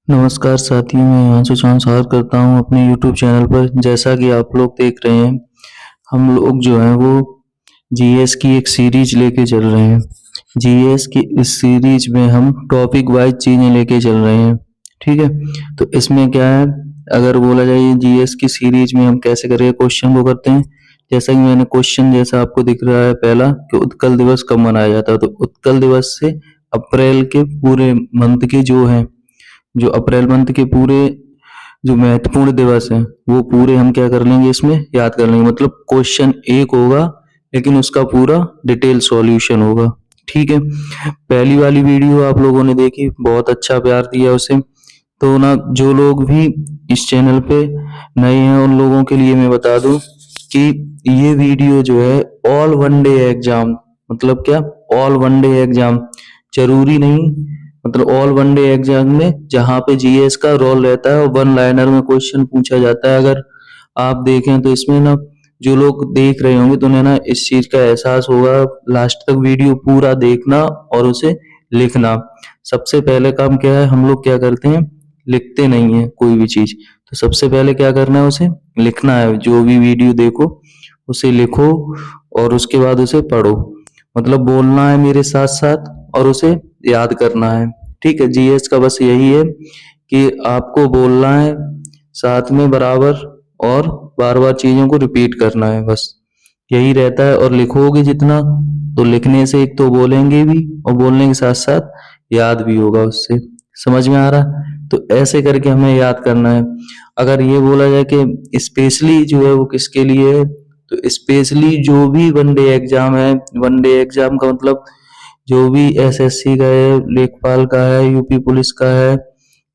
नमस्कार साथियों, मैं हिमांशु चौहान स्वागत करता हूं अपने यूट्यूब चैनल पर। जैसा कि आप लोग देख रहे हैं, हम लोग जो हैं वो जीएस की एक सीरीज लेके चल रहे हैं। जीएस की इस सीरीज में हम टॉपिक वाइज चीज़ें लेके चल रहे हैं, ठीक है। तो इसमें क्या है, अगर बोला जाए जीएस की सीरीज में हम कैसे करें, क्वेश्चन को करते हैं। जैसा कि मैंने क्वेश्चन जैसा आपको दिख रहा है पहला कि उत्कल दिवस कब मनाया जाता है, तो उत्कल दिवस से अप्रैल के पूरे मंथ के जो अप्रैल मंथ के पूरे जो महत्वपूर्ण दिवस हैं वो पूरे हम क्या कर लेंगे, इसमें याद कर लेंगे। मतलब क्वेश्चन एक होगा लेकिन उसका पूरा डिटेल सॉल्यूशन होगा, ठीक है। पहली वाली वीडियो आप लोगों ने देखी, बहुत अच्छा प्यार दिया उसे। तो ना जो लोग भी इस चैनल पे नए हैं उन लोगों के लिए मैं बता दूं कि ये वीडियो जो है ऑल वन डे एग्जाम, मतलब क्या, ऑल वन डे एग्जाम जरूरी नहीं, मतलब ऑल वन डे एग्जाम में जहाँ पे जीएस का रोल रहता है और वन लाइनर में क्वेश्चन पूछा जाता है। अगर आप देखें तो इसमें ना जो लोग देख रहे होंगे तो उन्हें ना इस चीज का एहसास होगा। लास्ट तक वीडियो पूरा देखना और उसे लिखना। सबसे पहले काम क्या है, हम लोग क्या करते हैं, लिखते नहीं है कोई भी चीज। तो सबसे पहले क्या करना है, उसे लिखना है। जो भी वीडियो देखो उसे लिखो और उसके बाद उसे पढ़ो। मतलब बोलना है मेरे साथ साथ और उसे याद करना है, ठीक है। जीएस का बस यही है कि आपको बोलना है साथ में बराबर और बार बार चीजों को रिपीट करना है, बस यही रहता है। और लिखोगे जितना तो लिखने से एक तो बोलेंगे भी और बोलने के साथ साथ याद भी होगा उससे। समझ में आ रहा? तो ऐसे करके हमें याद करना है। अगर ये बोला जाए कि स्पेशली जो है वो किसके लिए है, तो स्पेशली जो भी वन डे एग्जाम है, वन डे एग्जाम का मतलब जो भी एसएससी का है, लेखपाल का है, यूपी पुलिस का है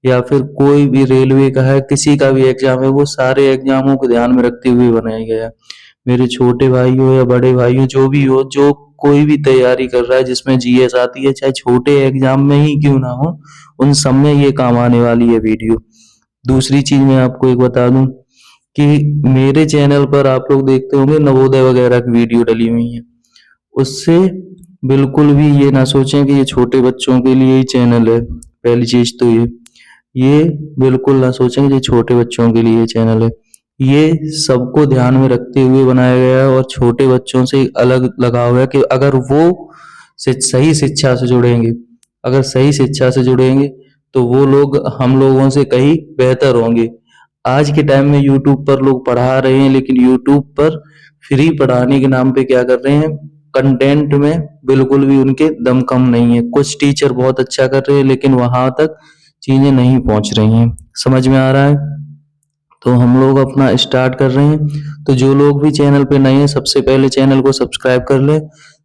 या फिर कोई भी रेलवे का है, किसी का भी एग्जाम है, वो सारे एग्जामों को ध्यान में रखते हुए बनाया गया है। मेरे छोटे भाई हो या बड़े भाई हो, जो भी हो, जो कोई भी तैयारी कर रहा है जिसमें जीएस आती है, चाहे छोटे एग्जाम में ही क्यों ना हो, उन सब में ये काम आने वाली है वीडियो। दूसरी चीज मैं आपको एक बता दूं कि मेरे चैनल पर आप लोग देखते होंगे नवोदय वगैरह की वीडियो डली हुई है। उससे बिल्कुल भी ये ना सोचें कि ये छोटे बच्चों के लिए ही चैनल है। पहली चीज तो ये बिल्कुल ना सोचें कि ये छोटे बच्चों के लिए चैनल है। ये सबको ध्यान में रखते हुए बनाया गया है और छोटे बच्चों से अलग लगाव है कि अगर वो सही शिक्षा से जुड़ेंगे, अगर सही शिक्षा से जुड़ेंगे तो वो लोग हम लोगों से कहीं बेहतर होंगे। आज के टाइम में यूट्यूब पर लोग पढ़ा रहे हैं, लेकिन यूट्यूब पर फ्री पढ़ाने के नाम पे क्या कर रहे हैं, कंटेंट में बिल्कुल भी उनके दम कम नहीं है। कुछ टीचर बहुत अच्छा कर रहे हैं लेकिन वहां तक चीजें नहीं पहुंच रही हैं। समझ में आ रहा है? तो हम लोग अपना स्टार्ट कर रहे हैं। तो जो लोग भी चैनल पे नए हैं, सबसे पहले चैनल को सब्सक्राइब कर लें।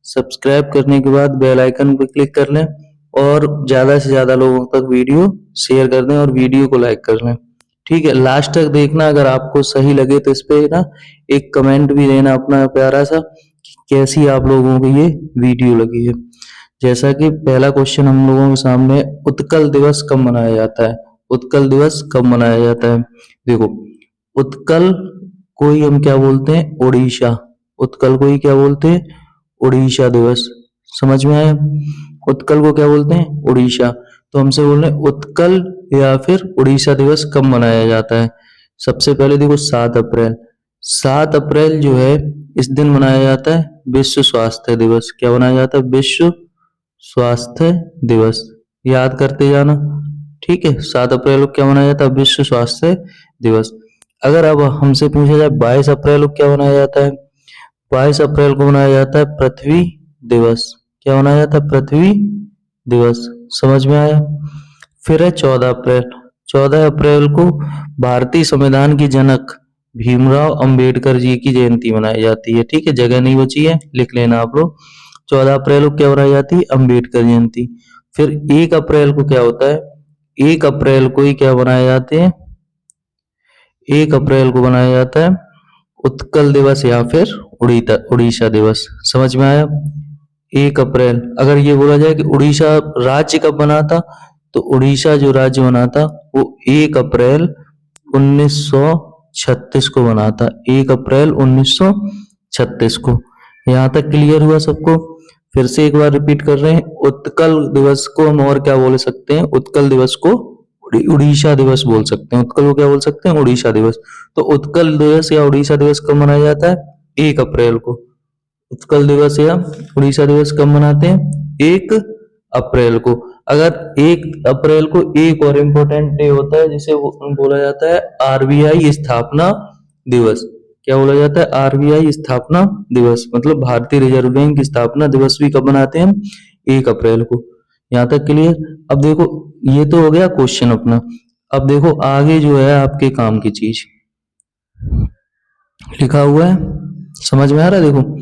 सब्सक्राइब करने के बाद बेल आइकन पर क्लिक कर लें और ज्यादा से ज्यादा लोगों तक वीडियो शेयर कर दें और वीडियो को लाइक कर लें, ठीक है। लास्ट तक देखना। अगर आपको सही लगे तो इस पे ना एक कमेंट भी देना अपना प्यारा सा कि कैसी आप लोगों को ये वीडियो लगी है। जैसा कि पहला क्वेश्चन हम लोगों के सामने, उत्कल दिवस कब मनाया जाता है? उत्कल दिवस कब मनाया जाता है? देखो, उत्कल को ही हम क्या बोलते हैं, उड़ीसा। उत्कल को ही क्या बोलते हैं, उड़ीसा दिवस। समझ में आया? उत्कल को क्या बोलते हैं, उड़ीसा। तो हमसे बोल रहे हैं उत्कल या फिर उड़ीसा दिवस कब मनाया जाता है। सबसे पहले देखो 7 अप्रैल। 7 अप्रैल जो है इस दिन मनाया जाता है विश्व स्वास्थ्य दिवस। क्या मनाया जाता है, विश्व स्वास्थ्य दिवस। याद करते जाना, ठीक है। 7 अप्रैल को क्या मनाया जाता है, विश्व स्वास्थ्य दिवस। अगर अब हमसे पूछा जाए 22 अप्रैल को क्या मनाया जाता है, 22 अप्रैल को मनाया जाता है पृथ्वी दिवस। क्या मनाया जाता है, पृथ्वी दिवस। समझ में आया? फिर है 14 अप्रैल। 14 अप्रैल को भारतीय संविधान के जनक भीमराव अंबेडकर जी की जयंती मनाई जाती है, ठीक है। जगह नहीं बची है, लिख लेना आप लोग। 14 अप्रैल को क्या मनाई जाती है, अंबेडकर जयंती। फिर 1 अप्रैल को क्या होता है, 1 अप्रैल को ही क्या बनाए जाते हैं, 1 अप्रैल को बनाया जाता है उत्कल दिवस या फिर उड़ीसा दिवस। समझ में आया? 1 अप्रैल। अगर ये बोला जाए कि उड़ीसा राज्य कब बना था, तो उड़ीसा जो राज्य बना था वो 1 अप्रैल 1936 को बना था। 1 अप्रैल 1936 को। यहाँ तक क्लियर हुआ सबको? फिर से एक बार रिपीट कर रहे हैं, उत्कल दिवस को हम और क्या बोल सकते हैं, उत्कल दिवस को उड़ीसा दिवस बोल सकते हैं। उत्कल को क्या बोल सकते हैं? उड़ीसा दिवस। तो उत्कल दिवस या उड़ीसा दिवस कब मनाया जाता है? 1 अप्रैल को। उत्कल दिवस या उड़ीसा दिवस कब मनाते हैं? 1 अप्रैल को। अगर 1 अप्रैल को एक और इम्पोर्टेंट डे होता है जिसे बोला जाता है आरबीआई स्थापना दिवस। क्या बोला जाता है? आरबीआई स्थापना दिवस, मतलब भारतीय रिजर्व बैंक की स्थापना दिवस भी कब मनाते हैं हम? 1 अप्रैल को। यहाँ तक क्लियर? अब देखो, ये तो हो गया क्वेश्चन अपना। अब देखो आगे जो है आपके काम की चीज लिखा हुआ है, समझ में आ रहा है? देखो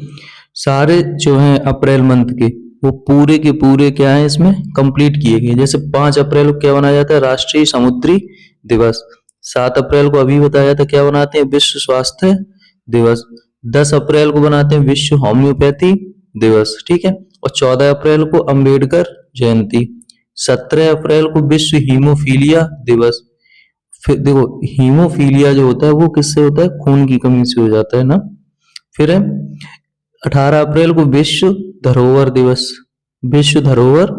सारे जो हैं अप्रैल मंथ के वो पूरे के पूरे क्या है इसमें कंप्लीट किए गए। जैसे 5 अप्रैल को क्या मनाया जाता है? राष्ट्रीय समुद्री दिवस। 7 अप्रैल को अभी बताया था क्या बनाते हैं? विश्व स्वास्थ्य दिवस। 10 अप्रैल को बनाते हैं विश्व होम्योपैथी दिवस, ठीक है। और 14 अप्रैल को अंबेडकर जयंती। 17 अप्रैल को विश्व हीमोफीलिया दिवस। फिर देखो हीमोफीलिया जो होता है वो किससे होता है? खून की कमी से हो जाता है ना। फिर है 18 अप्रैल को विश्व धरोहर दिवस। विश्व धरोहर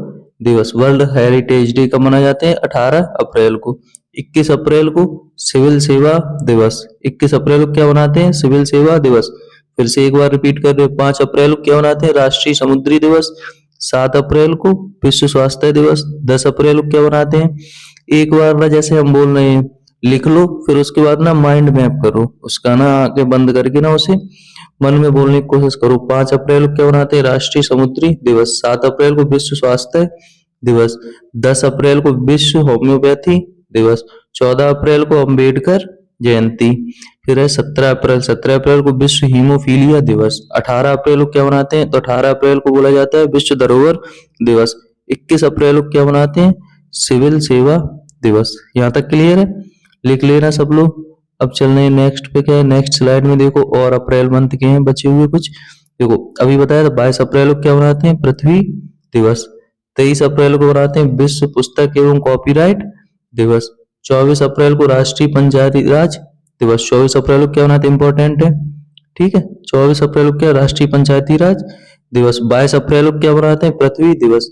दिवस, वर्ल्ड हेरिटेज डे कब मनाए जाते हैं? 18 अप्रैल को। 21 अप्रैल को सिविल सेवा दिवस। 21 अप्रैल को क्या मनाते हैं? सिविल सेवा दिवस। फिर से एक बार रिपीट कर रहे हैं, 5 अप्रैल को क्या मनाते हैं? राष्ट्रीय समुद्री दिवस। 7 अप्रैल को विश्व स्वास्थ्य दिवस। 10 अप्रैल को क्या मनाते हैं? एक बार ना जैसे हम बोल रहे हैं लिख लो, फिर उसके बाद ना माइंड मैप करो उसका, ना आगे बंद करके ना उसे मन में बोलने की कोशिश करो। 5 अप्रैल को क्या मनाते हैं? राष्ट्रीय समुद्री दिवस। 7 अप्रैल को विश्व स्वास्थ्य दिवस। 10 अप्रैल को विश्व होम्योपैथी दिवस। 14 अप्रैल को अंबेडकर जयंती। फिर है 17 अप्रैल। 17 अप्रैल को विश्व हीमोफीलिया दिवस। 18 अप्रैल को क्या मनाते हैं? तो 18 अप्रैल को बोला जाता है विश्व धरोहर दिवस। 21 अप्रैल को क्या मनाते हैं? सिविल सेवा दिवस। यहाँ तक क्लियर है? लिख लेना सब लोग। अब चल रहे हैं नेक्स्ट पे। क्या है नेक्स्ट स्लाइड में? देखो और अप्रैल मंथ के हैं बचे हुए कुछ। देखो अभी बताया था 22 अप्रैल को क्या मनाते हैं? पृथ्वी दिवस। 23 अप्रैल को मनाते हैं विश्व पुस्तक एवं कॉपीराइट दिवस। 24 अप्रैल को राष्ट्रीय पंचायती राज दिवस। 24 अप्रैल को क्या मनाते हैं? इंपॉर्टेंट है, ठीक है। 24 अप्रैल को क्या? राष्ट्रीय पंचायती राज दिवस। 22 अप्रैल को क्या मनाते हैं? पृथ्वी दिवस।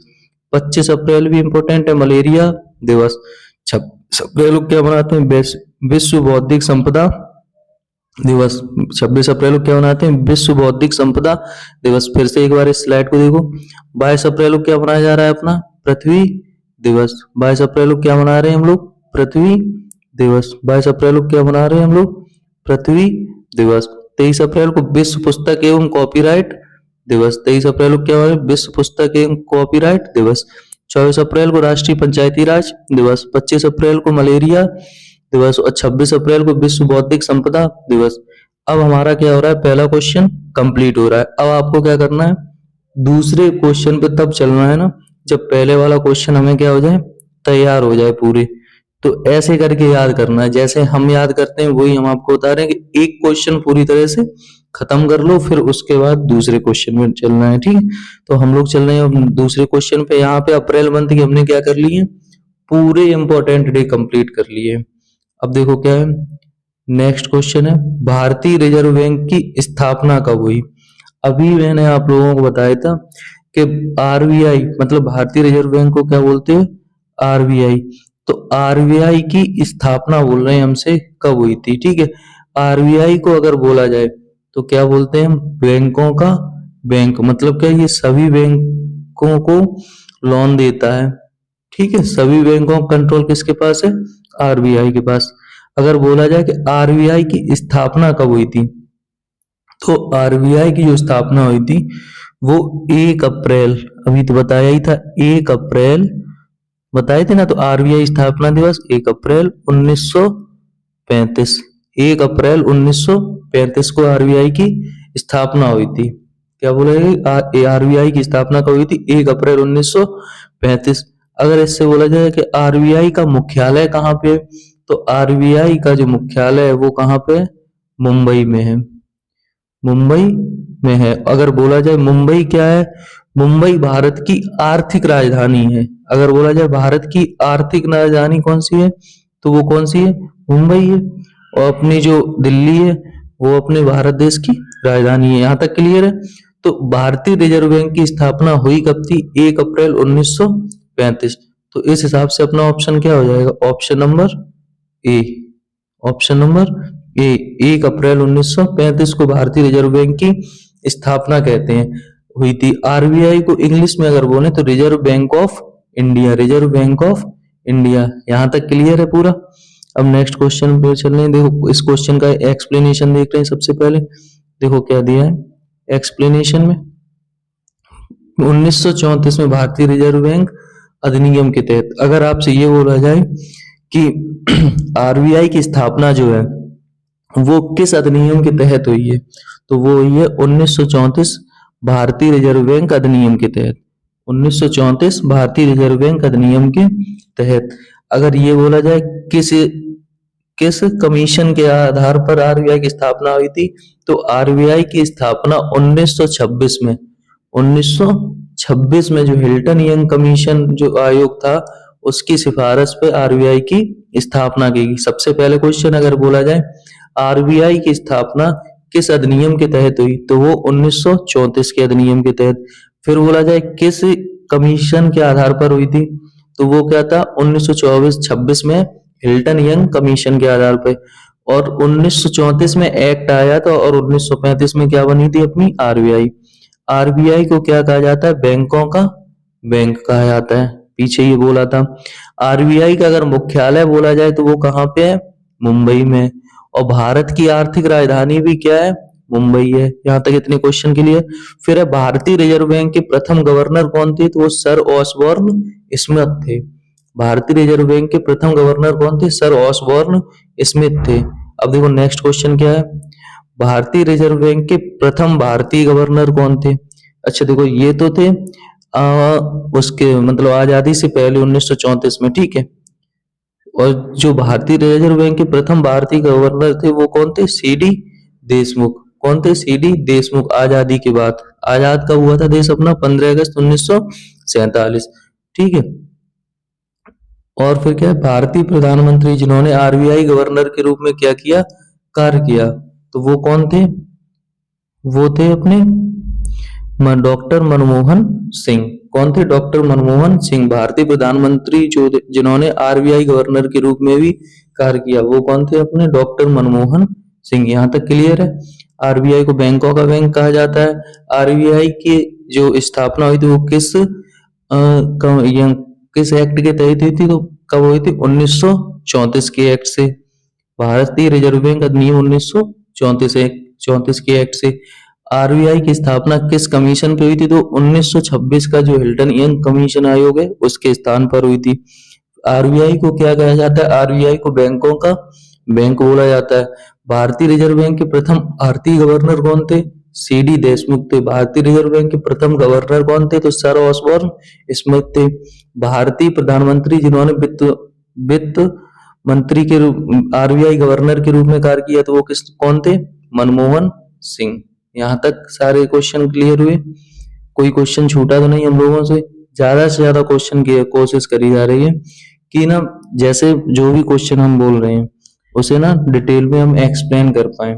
25 अप्रैल भी इंपॉर्टेंट है, मलेरिया दिवस। 26 अप्रैल को क्या मनाते हैं? विश्व बौद्धिक संपदा दिवस। 26 अप्रैल को क्या मनाते हैं? विश्व बौद्धिक संपदा दिवस। फिर से एक बार इस स्लाइड को देखो। 22 अप्रैल को क्या मनाया जा रहा है अपना? पृथ्वी दिवस। 22 अप्रैल को क्या मना रहे हैं हम लोग? पृथ्वी दिवस। 22 अप्रैल को क्या मना रहे हैं हम लोग? पृथ्वी दिवस। 23 अप्रैल को विश्व पुस्तक एवं कॉपीराइट दिवस। 23 अप्रैल को क्या है? विश्व पुस्तक एवं कॉपीराइट दिवस। 24 अप्रैल को राष्ट्रीय पंचायती राज दिवस। 25 अप्रैल को मलेरिया दिवस और 26 अप्रैल को विश्व बौद्धिक संपदा दिवस। अब हमारा क्या हो रहा है? पहला क्वेश्चन कंप्लीट हो रहा है। अब आपको क्या करना है? दूसरे क्वेश्चन पे तब चलना है ना जब पहले वाला क्वेश्चन हमें क्या हो जाए? तैयार हो जाए पूरे। तो ऐसे करके याद करना है, जैसे हम याद करते हैं वही हम आपको बता रहे हैं कि एक क्वेश्चन पूरी तरह से खत्म कर लो, फिर उसके बाद दूसरे क्वेश्चन में चलना है, ठीक है। तो हम लोग चल रहे हैं दूसरे क्वेश्चन पे। यहाँ पे अप्रैल मंथ की हमने क्या कर ली है? पूरे इंपॉर्टेंट डे कंप्लीट कर लिए। अब देखो क्या है नेक्स्ट क्वेश्चन है, भारतीय रिजर्व बैंक की स्थापना कब हुई? अभी मैंने आप लोगों को बताया था कि आरबीआई मतलब भारतीय रिजर्व बैंक को क्या बोलते हैं? आरबीआई। तो आरबीआई की स्थापना बोल रहे हैं हमसे कब हुई थी, ठीक है। आरबीआई को अगर बोला जाए तो क्या बोलते हैं हम? बैंकों का बैंक। मतलब क्या? ये सभी बैंकों को लोन देता है, ठीक है। सभी बैंकों का कंट्रोल किसके पास है? आरबीआई के पास। अगर बोला जाए कि आरबीआई की स्थापना कब हुई थी, तो आरबीआई की जो स्थापना हुई थी वो 1 अप्रैल, अभी तो बताया ही था 1 अप्रैल बताए थे ना। तो आरबीआई स्थापना दिवस 1 अप्रैल 1935। 1 अप्रैल 1935 को आरबीआई की स्थापना हुई थी। क्या बोले? आरबीआई की स्थापना कब हुई थी? 1 अप्रैल 1935। अगर इससे बोला जाए कि आरबीआई का मुख्यालय कहाँ पे है, तो आरबीआई का जो मुख्यालय है वो कहाँ पे है? मुंबई में है। मुंबई में है। अगर बोला जाए मुंबई क्या है? मुंबई भारत की आर्थिक राजधानी है। अगर बोला जाए भारत की आर्थिक राजधानी कौन सी है, तो वो कौन सी है? मुंबई है। और अपनी जो दिल्ली है वो अपने भारत देश की राजधानी है। यहाँ तक क्लियर है? तो भारतीय रिजर्व बैंक की स्थापना हुई कब थी? 1 अप्रैल 1935। तो इस हिसाब से अपना ऑप्शन क्या हो जाएगा? Option number A. Option number A. 1 अप्रैल 1935 को भारतीय रिजर्व बैंक की स्थापना कहते हैं हुई थी। आरबीआई को इंग्लिश में अगर बोले तो reserve bank of India. Reserve bank of India. यहां तक क्लियर है पूरा? अब नेक्स्ट क्वेश्चन पे चल रहे हैं। देखो इस क्वेश्चन का एक्सप्लेनेशन देख रहे हैं। सबसे पहले देखो क्या दिया है एक्सप्लेनेशन में। 1934 में भारतीय रिजर्व बैंक अधिनियम के तहत अगर आपसे ये बोला जाए कि आरबीआई की स्थापना जो है वो किस अधिनियम के तहत हुई है, तो वो हुई है 1934 भारतीय रिजर्व बैंक अधिनियम के तहत। 1934 भारतीय रिजर्व बैंक अधिनियम के तहत। अगर ये बोला जाए किस किस कमीशन के आधार पर आरबीआई की स्थापना हुई थी, तो आरबीआई की स्थापना 1926 में 1926 में जो हिल्टन यंग कमीशन जो आयोग था उसकी सिफारिश पे आरबीआई की स्थापना की गई। सबसे पहले क्वेश्चन अगर बोला जाए आरबीआई की स्थापना किस अधिनियम के तहत हुई, तो वो 1934 के अधिनियम के तहत। फिर बोला जाए किस कमीशन के आधार पर हुई थी, तो वो क्या था 1924-26 में हिल्टन यंग कमीशन के आधार पर। और 1934 में एक्ट आया था और 1935 में क्या बनी थी अपनी आरबीआई। आरबीआई को क्या कहा जाता है? बैंकों का बैंक कहा जाता है। पीछे ये बोला था। आरबीआई का अगर मुख्यालय बोला जाए तो वो कहाँ पे है? मुंबई में। और भारत की आर्थिक राजधानी भी क्या है? मुंबई है। यहाँ तक इतने क्वेश्चन के लिए। फिर है भारतीय रिजर्व बैंक के प्रथम गवर्नर कौन थे, तो वो सर ऑसबोर्न स्मिथ थे। भारतीय रिजर्व बैंक के प्रथम गवर्नर कौन थे? सर ऑसबोर्न स्मिथ थे। अब देखो नेक्स्ट क्वेश्चन क्या है? भारतीय रिजर्व बैंक के प्रथम भारतीय गवर्नर कौन थे? अच्छा देखो ये तो थे उसके मतलब आजादी से पहले 1934 में, ठीक है। और जो भारतीय रिजर्व बैंक के प्रथम भारतीय गवर्नर थे वो कौन थे? सीडी देशमुख। कौन थे? सीडी देशमुख। आजादी के बाद। आजाद कब हुआ था देश अपना? 15 अगस्त 1947, ठीक है। और फिर क्या है? भारतीय प्रधानमंत्री जिन्होंने आरबीआई गवर्नर के रूप में क्या किया? कार्य किया, तो वो कौन थे? वो थे अपने डॉक्टर मनमोहन सिंह। कौन थे? डॉक्टर मनमोहन सिंह। भारतीय प्रधानमंत्री जो जिन्होंने आरबीआई गवर्नर के रूप में भी कार्य किया वो कौन थे? अपने डॉक्टर मनमोहन सिंह। यहाँ तक क्लियर है? आरबीआई को बैंकों का बैंक कहा जाता है। आरबीआई की जो स्थापना हुई थी वो किस एक्ट के तहत हुई थी, तो कब हुई थी? 1934 के एक्ट से। भारतीय रिजर्व बैंक अधिनियम 1934 के एक्ट से। आरबीआई की स्थापना किस कमीशन पे हुई थी, तो 1926 का जो हिल्टन यंग कमीशन आयोग है उसके स्थान पर हुई थी। आरबीआई को क्या कहा जाता है? आरबीआई को बैंकों का बैंक बोला जाता है। भारतीय रिजर्व बैंक के प्रथम भारतीय गवर्नर कौन थे? सीडी देशमुख थे। भारतीय रिजर्व बैंक के प्रथम गवर्नर कौन थे? तो सर ऑसबोर्न स्मिथ थे। भारतीय प्रधानमंत्री जिन्होंने वित्त मंत्री के रूप आरबीआई गवर्नर के रूप में कार्य किया तो वो कौन थे? मनमोहन सिंह। यहाँ तक सारे क्वेश्चन क्लियर हुए? कोई क्वेश्चन छूटा तो नहीं हम लोगों से? ज्यादा से ज्यादा क्वेश्चन की कोशिश करी जा रही है कि ना जैसे जो भी क्वेश्चन हम बोल रहे हैं उसे ना डिटेल में हम एक्सप्लेन कर पाए,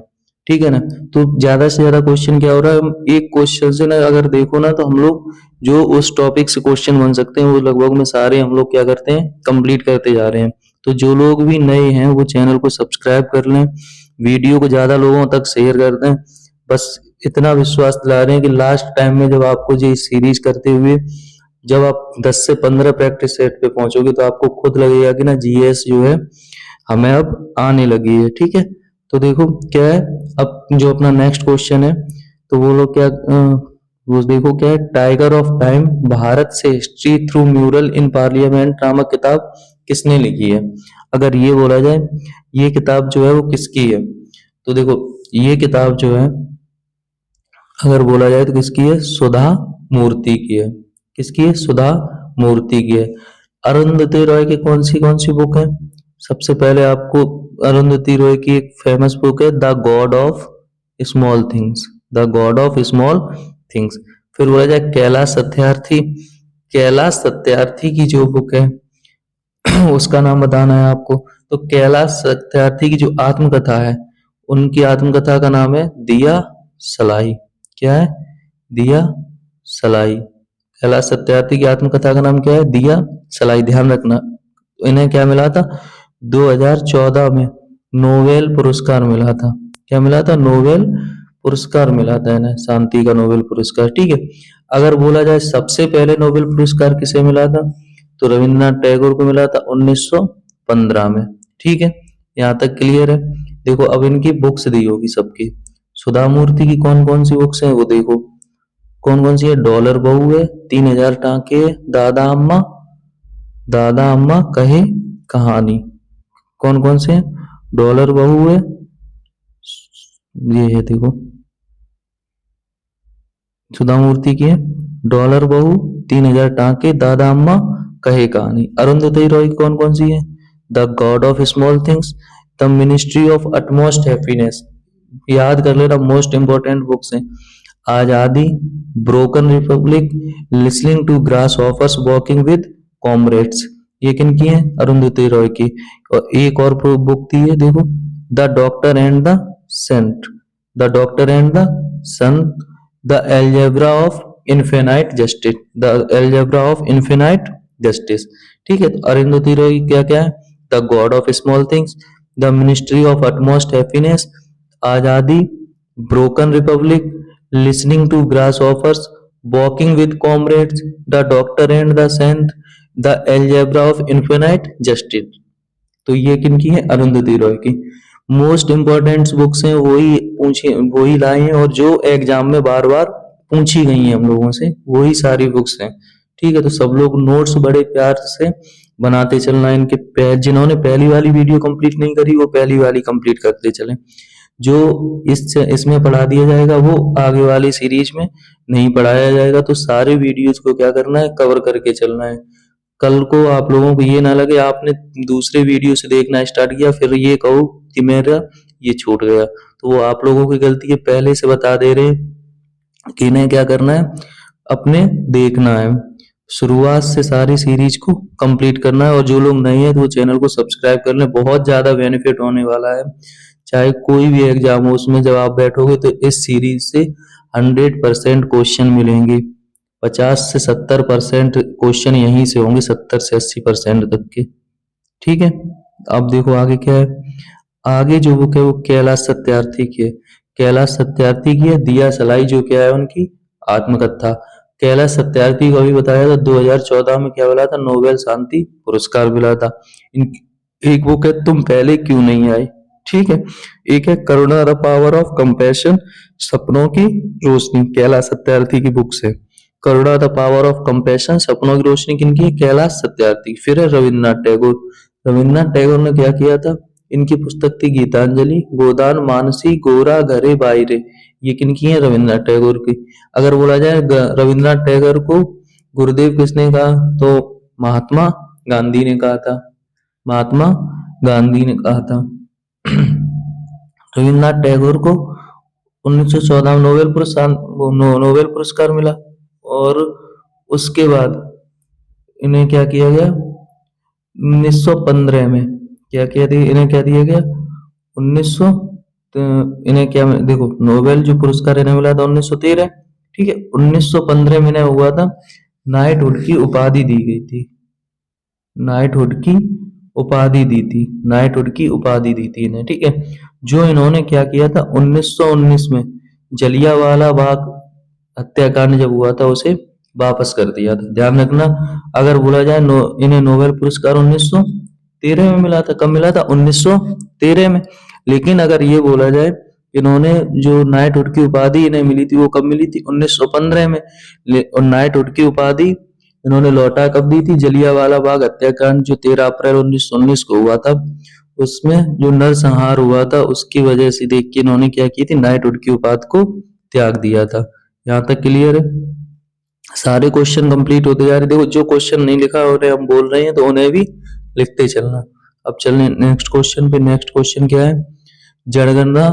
ठीक है ना। तो ज्यादा से ज्यादा क्वेश्चन क्या हो रहा है, एक क्वेश्चन से ना अगर देखो ना तो हम लोग जो उस टॉपिक से क्वेश्चन बन सकते हैं वो लगभग में सारे हम लोग क्या करते हैं कंप्लीट करते जा रहे हैं। तो जो लोग भी नए हैं वो चैनल को सब्सक्राइब कर लें, वीडियो को ज्यादा लोगों तक शेयर कर दें। बस इतना विश्वास दिला रहे हैं कि लास्ट टाइम में जब आपको ये सीरीज करते हुए जब आप 10 से 15 प्रैक्टिस सेट पे पहुंचोगे तो आपको खुद लगेगा कि ना जीएस जो है हमें अब आने लगी है, ठीक है। तो देखो क्या है, अब जो अपना नेक्स्ट क्वेश्चन है तो वो लोग क्या वो देखो क्या है, टाइगर ऑफ टाइम भारत से history through mural in parliament नामक किताब किसने लिखी है। अगर ये बोला जाए ये किताब जो है वो किसकी है, तो देखो ये किताब जो है अगर बोला जाए तो किसकी है, सुधा मूर्ति की है। किसकी है, सुधा मूर्ति की है। अरुंधति रॉय की कौन सी बुक है, सबसे पहले आपको अरुंधति रॉय की एक फेमस बुक है the God of small things, the God of small things. फिर बोला जाए कैलाश सत्यार्थी, कैलाश सत्यार्थी की जो बुक है उसका नाम बताना है आपको। तो कैलाश सत्यार्थी की जो आत्मकथा है उनकी आत्मकथा का नाम है दिया सलाई। क्या है, दिया सलाई। कैलाश सत्यार्थी की आत्मकथा का नाम क्या है? दिया सलाई। ध्यान रखना, इन्हें क्या मिला था? 2014 में नोबेल पुरस्कार मिला था। क्या मिला था? नोबेल पुरस्कार मिला था इन्हें, शांति का नोबेल पुरस्कार। ठीक है, अगर बोला जाए सबसे पहले नोबेल पुरस्कार किसे मिला था, तो रविन्द्रनाथ टैगोर को मिला था 1915 में। ठीक है, यहाँ तक क्लियर है। देखो अब इनकी बुक्स दी होगी सबकी। सुधा मूर्ति की कौन कौन सी बुक्स हैं वो देखो, कौन कौन सी है? डॉलर बहू है, 3000 टांके, दादा अम्मा कहे कहानी। कौन कौन से हैं? डॉलर बहू है, ये है देखो, सुधा मूर्ति की है डॉलर बहू, 3000 टांके, दादा अम्मा कहे कहानी। अरुंधति रॉय की कौन कौन सी है? The God of small things, the ministry of utmost happiness. याद कर लेना, मोस्ट इंपॉर्टेंट बुक्स हैं। Azadi, broken republic, listening to grasshoppers, walking with comrades. ये किन की है? अरुंधति रॉय की। और एक और बुक थी है देखो, the doctor and the saint, the doctor and the son, the algebra of infinite justice, the algebra of infinite justice. ठीक है, तो अरुंधति रॉय क्या क्या है? The God of small things, the ministry of utmost happiness, Azadi, broken republic, listening to grasshoppers, walking with comrades, the doctor and the saint, the algebra of infinite justice. तो ये किनकी है? अरुंधति रॉय की। मोस्ट इंपॉर्टेंट बुक्स हैं, वही लाए हैं, और जो एग्जाम में बार बार पूछी गई हैं हम लोगों से, वही सारी बुक्स हैं। ठीक है, तो सब लोग नोट्स बड़े प्यार से बनाते चलना। इनके जिन्होंने पहली वाली वीडियो कंप्लीट नहीं करी वो पहली वाली कंप्लीट करते चलें। जो इसमें पढ़ा दिया जाएगा वो आगे वाली सीरीज में नहीं पढ़ाया जाएगा। तो सारे वीडियोज को क्या करना है? कवर करके चलना है। कल को आप लोगों को ये ना लगे आपने दूसरे वीडियो से देखना स्टार्ट किया फिर ये कहो कि मेरा ये छूट गया, तो वो आप लोगों की गलती है। पहले से बता दे रहे कि इन्हें क्या करना है, अपने देखना है, शुरुआत से सारी सीरीज को कंप्लीट करना है। और जो लोग नए हैं तो वो चैनल को सब्सक्राइब कर लें, बहुत ज्यादा बेनिफिट होने वाला है। चाहे कोई भी एग्जाम हो उसमें जब आप बैठोगे तो इस सीरीज से 100% क्वेश्चन मिलेंगे। 50 से 70% क्वेश्चन यहीं से होंगे, 70 से 80% तक के। ठीक है, अब देखो आगे क्या है। आगे जो बुक है वो कैलाश सत्यार्थी की है। कैलाश सत्यार्थी की है दिया सलाई, जो क्या है उनकी आत्मकथा। कैलाश सत्यार्थी को अभी बताया था 2014 में क्या मिला था? नोबेल शांति पुरस्कार मिला था। एक बुक है तुम पहले क्यों नहीं आए। ठीक है, एक है करुणा द पावर ऑफ कंपैशन, सपनों की रोशनी, कैलाश सत्यार्थी की बुक से। करुणा द पावर ऑफ कंपैशन, सपनों की रोशनी किनकी है? कैलाश सत्यार्थी। फिर है रविन्द्रनाथ टैगोर। रविन्द्रनाथ टैगोर ने क्या किया था? इनकी पुस्तक थी गीतांजलि, गोदान मानसी, गोरा घरे बायरे। ये किनकी है? रविन्द्रनाथ टैगोर की। अगर बोला जाए रविन्द्रनाथ टैगोर को गुरुदेव किसने कहा, तो महात्मा गांधी ने कहा था। महात्मा गांधी ने कहा था। रविन्द्रनाथ टैगोर को 1914 में नोबेल पुरस्कार मिला। और उसके बाद इन्हें क्या किया गया? 1915 में क्या किया दिया? इन्हें क्या दिया गया? 1900 इन्हें क्या देखो, नोबेल जो पुरस्कार इन्हें मिला था 1913। ठीक है, 1915 में इन्हें हुआ था नाइटहुड की उपाधि दी गई थी। नाइटहुड की उपाधि दी थी, नाइटहुड की उपाधि दी थी इन्हें। ठीक है, जो इन्होंने क्या किया था 1919 में जलियांवाला बाग हत्याकांड जब हुआ था उसे वापस कर दिया था। ध्यान रखना, अगर बोला जाए इन्हें नोबेल पुरस्कार 1913 में मिला था। कब मिला था? 1913 में। लेकिन अगर ये बोला जाए इन्होंने जो नाइटहुड की उपाधि इन्हें मिली थी वो कब मिली थी? 1915 में। और नाइटहुड की उपाधि इन्होंने लौटा कब दी थी? जलियांवाला बाग हत्याकांड जो 13 अप्रैल 1919 को हुआ था, उसमें जो नरसंहार हुआ था उसकी वजह से देख के इन्होंने क्या की थी? नाइटहुड की उपाधि को त्याग दिया था। यहाँ तक क्लियर है? सारे क्वेश्चन कंप्लीट होते जा रहे। देखो जो क्वेश्चन नहीं लिखा उन्हें हम बोल रहे हैं तो उन्हें भी लिखते चलना। अब चलने नेक्स्ट क्वेश्चन पे। नेक्स्ट क्वेश्चन क्या है? जनगणना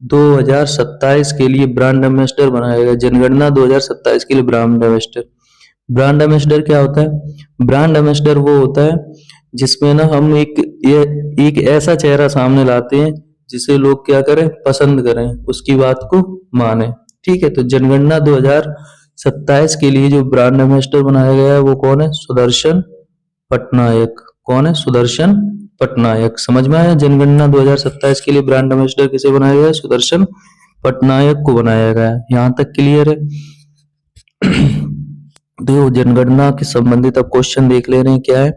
2027 के लिए ब्रांड एम्बेसडर बनाया गया। जनगणना 2027 के लिए ब्रांड एम्बेसडर। ब्रांड एम्बेसडर क्या होता है? ब्रांड एम्बेसडर वो होता है जिसमें ना हम एक ऐसा चेहरा सामने लाते हैं जिसे लोग क्या करें? पसंद करें, उसकी बात को माने। ठीक है, तो जनगणना 2000 27 के लिए जो ब्रांड एम्बेसडर बनाया गया है वो कौन है? सुदर्शन पटनायक। कौन है? सुदर्शन पटनायक। समझ में आया? जनगणना 2027 के लिए ब्रांड एम्बेसडर किसे बनाया गया है? सुदर्शन पटनायक को बनाया गया है। यहां तक क्लियर है? देखो जनगणना के संबंधित अब क्वेश्चन देख ले रहे हैं क्या है।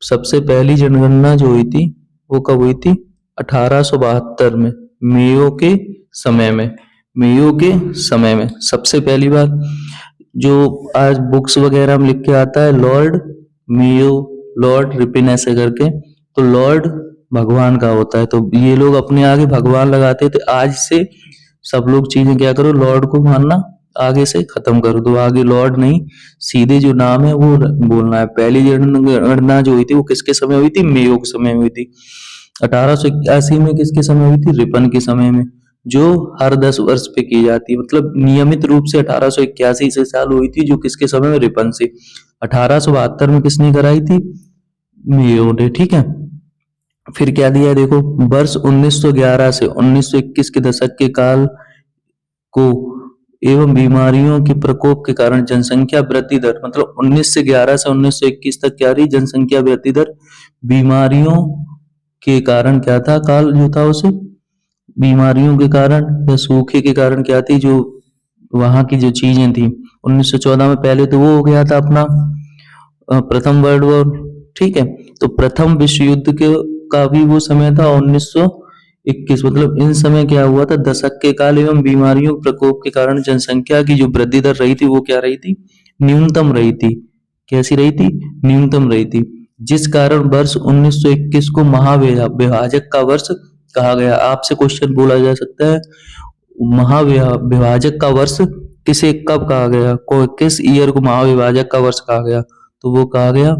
सबसे पहली जनगणना जो हुई थी वो कब हुई थी? 1872 में, मेयो के समय में। मेयो के समय में सबसे पहली बात, जो आज बुक्स वगैरह में लिख के आता है लॉर्ड मेयो, लॉर्ड रिपन ऐसे करके, तो लॉर्ड भगवान का होता है, तो ये लोग अपने आगे भगवान लगाते थे। आज से सब लोग चीजें क्या करो, लॉर्ड को मानना आगे से खत्म कर दो। आगे लॉर्ड नहीं, सीधे जो नाम है वो बोलना है। पहली जनगणना जो हुई थी वो किसके समय हुई थी? मेयो के समय हुई थी। 1881 में किसके समय हुई थी? रिपन के समय में, जो हर 10 वर्ष पे की जाती है। मतलब नियमित रूप से 1881 से चालू हुई थी, जो किसके समय में? रिपन से। 1872 में किसने कराई थी? मेयो ने। ठीक है, फिर क्या दिया है देखो, वर्ष 1911 से 1921 के दशक के काल को एवं बीमारियों के प्रकोप के कारण जनसंख्या वृद्धि दर, मतलब 1911 से 1921 तक क्या रही? जनसंख्या वृद्धि दर। बीमारियों के कारण क्या था? काल जो था उसे बीमारियों के कारण या सूखे के कारण क्या थी? जो वहां की जो चीजें थी, 1914 में पहले तो वो हो गया था अपना प्रथम वर्ल्ड वॉर। ठीक है, तो प्रथम विश्व युद्ध के का भी वो समय था 1921। मतलब इन समय क्या हुआ था? दशक के काल एवं बीमारियों के प्रकोप के कारण जनसंख्या की जो वृद्धि दर रही थी वो क्या रही थी? न्यूनतम रही थी। कैसी रही थी? न्यूनतम रही थी, जिस कारण वर्ष 1921 को महाविभाजक का वर्ष कहा गया। आपसे क्वेश्चन बोला जा सकता है, महाविभाजक का वर्ष किसे कब कहा गया? किस ईयर को महाविभाजक का वर्ष कहा गया? तो वो कहा गया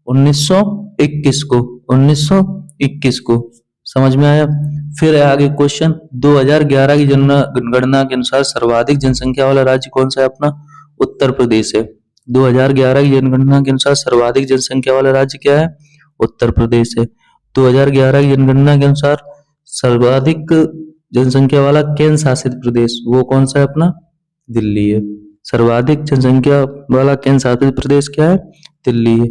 1921 को। 1921 को। समझ में आया? फिर आगे क्वेश्चन, 2011 की जनगणना के अनुसार सर्वाधिक जनसंख्या वाला राज्य कौन सा है? अपना उत्तर प्रदेश है। 2011 की जनगणना के अनुसार सर्वाधिक जनसंख्या वाला राज्य क्या है? उत्तर प्रदेश है। 2011 की जनगणना के अनुसार सर्वाधिक जनसंख्या वाला केंद्र शासित प्रदेश वो कौन सा है? अपना दिल्ली है। सर्वाधिक जनसंख्या वाला केंद्र शासित प्रदेश क्या है? दिल्ली है।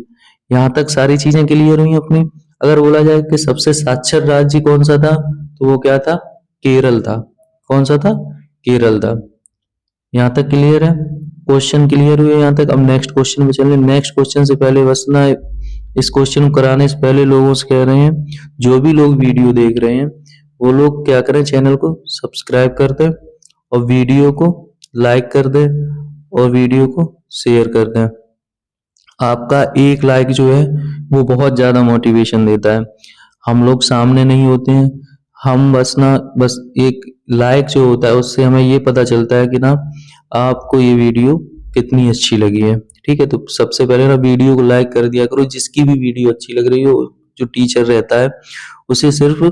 यहाँ तक सारी चीजें क्लियर हुई अपनी। अगर बोला जाए कि सबसे साक्षर राज्य कौन सा था, तो वो क्या था? केरल था। कौन सा था? केरल था। यहाँ तक क्लियर है? क्वेश्चन क्लियर हुए यहाँ तक? अब नेक्स्ट क्वेश्चन में चलें। नेक्स्ट क्वेश्चन से पहले बस ना, इस क्वेश्चन को कराने से पहले लोगों से कह रहे हैं, जो भी लोग वीडियो देख रहे हैं वो लोग क्या करें, चैनल को सब्सक्राइब कर दें और वीडियो को लाइक कर दें और वीडियो को शेयर कर दें। आपका एक लाइक जो है वो बहुत ज्यादा मोटिवेशन देता है। हम लोग सामने नहीं होते हैं, हम बस एक लाइक जो होता है उससे हमें ये पता चलता है कि ना आपको ये वीडियो कितनी अच्छी लगी है। ठीक है, तो सबसे पहले ना वीडियो को लाइक कर दिया करो। जिसकी भी वीडियो अच्छी लग रही हो, जो टीचर रहता है उसे सिर्फ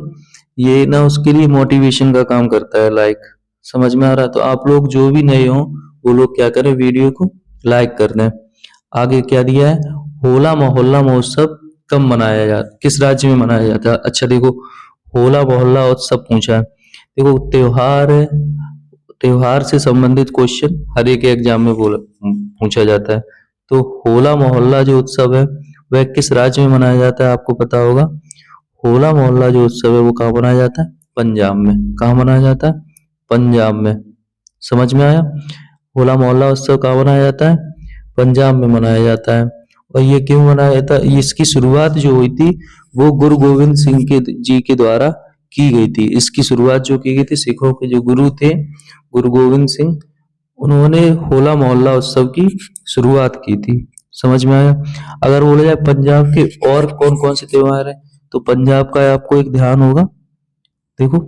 ये ना उसके लिए मोटिवेशन का काम करता है लाइक। समझ में आ रहा? तो आप लोग जो भी नए हो वो लोग क्या करें, वीडियो को लाइक कर दें। आगे क्या दिया है, होला मोहल्ला महोत्सव कब मनाया जाता, किस राज्य में मनाया जाता है? अच्छा देखो, होला मोहल्ला उत्सव पूछा है। देखो त्योहार है, त्योहार से संबंधित क्वेश्चन हर एक एग्जाम में पूछा जाता है। तो होला मोहल्ला जो उत्सव है वह किस राज्य में मनाया जाता है? आपको पता होगा। होला मोहल्ला जो उत्सव है वो कहाँ मनाया जाता है? पंजाब में। कहाँ मनाया जाता है? पंजाब में। समझ में आया? होला मोहल्ला उत्सव कहाँ मनाया जाता है? पंजाब में मनाया जाता है। और ये क्यों मनाया जाता है? इसकी शुरुआत जो हुई थी वो गुरु गोविंद सिंह जी के द्वारा की गई थी। इसकी शुरुआत जो की गई थी, सिखों के जो गुरु थे गुरु गोविंद सिंह, उन्होंने होला मोहल्ला उत्सव की शुरुआत की थी। समझ में आया? अगर बोला जाए पंजाब के और कौन कौन से त्योहार है, तो पंजाब का आपको एक ध्यान होगा। देखो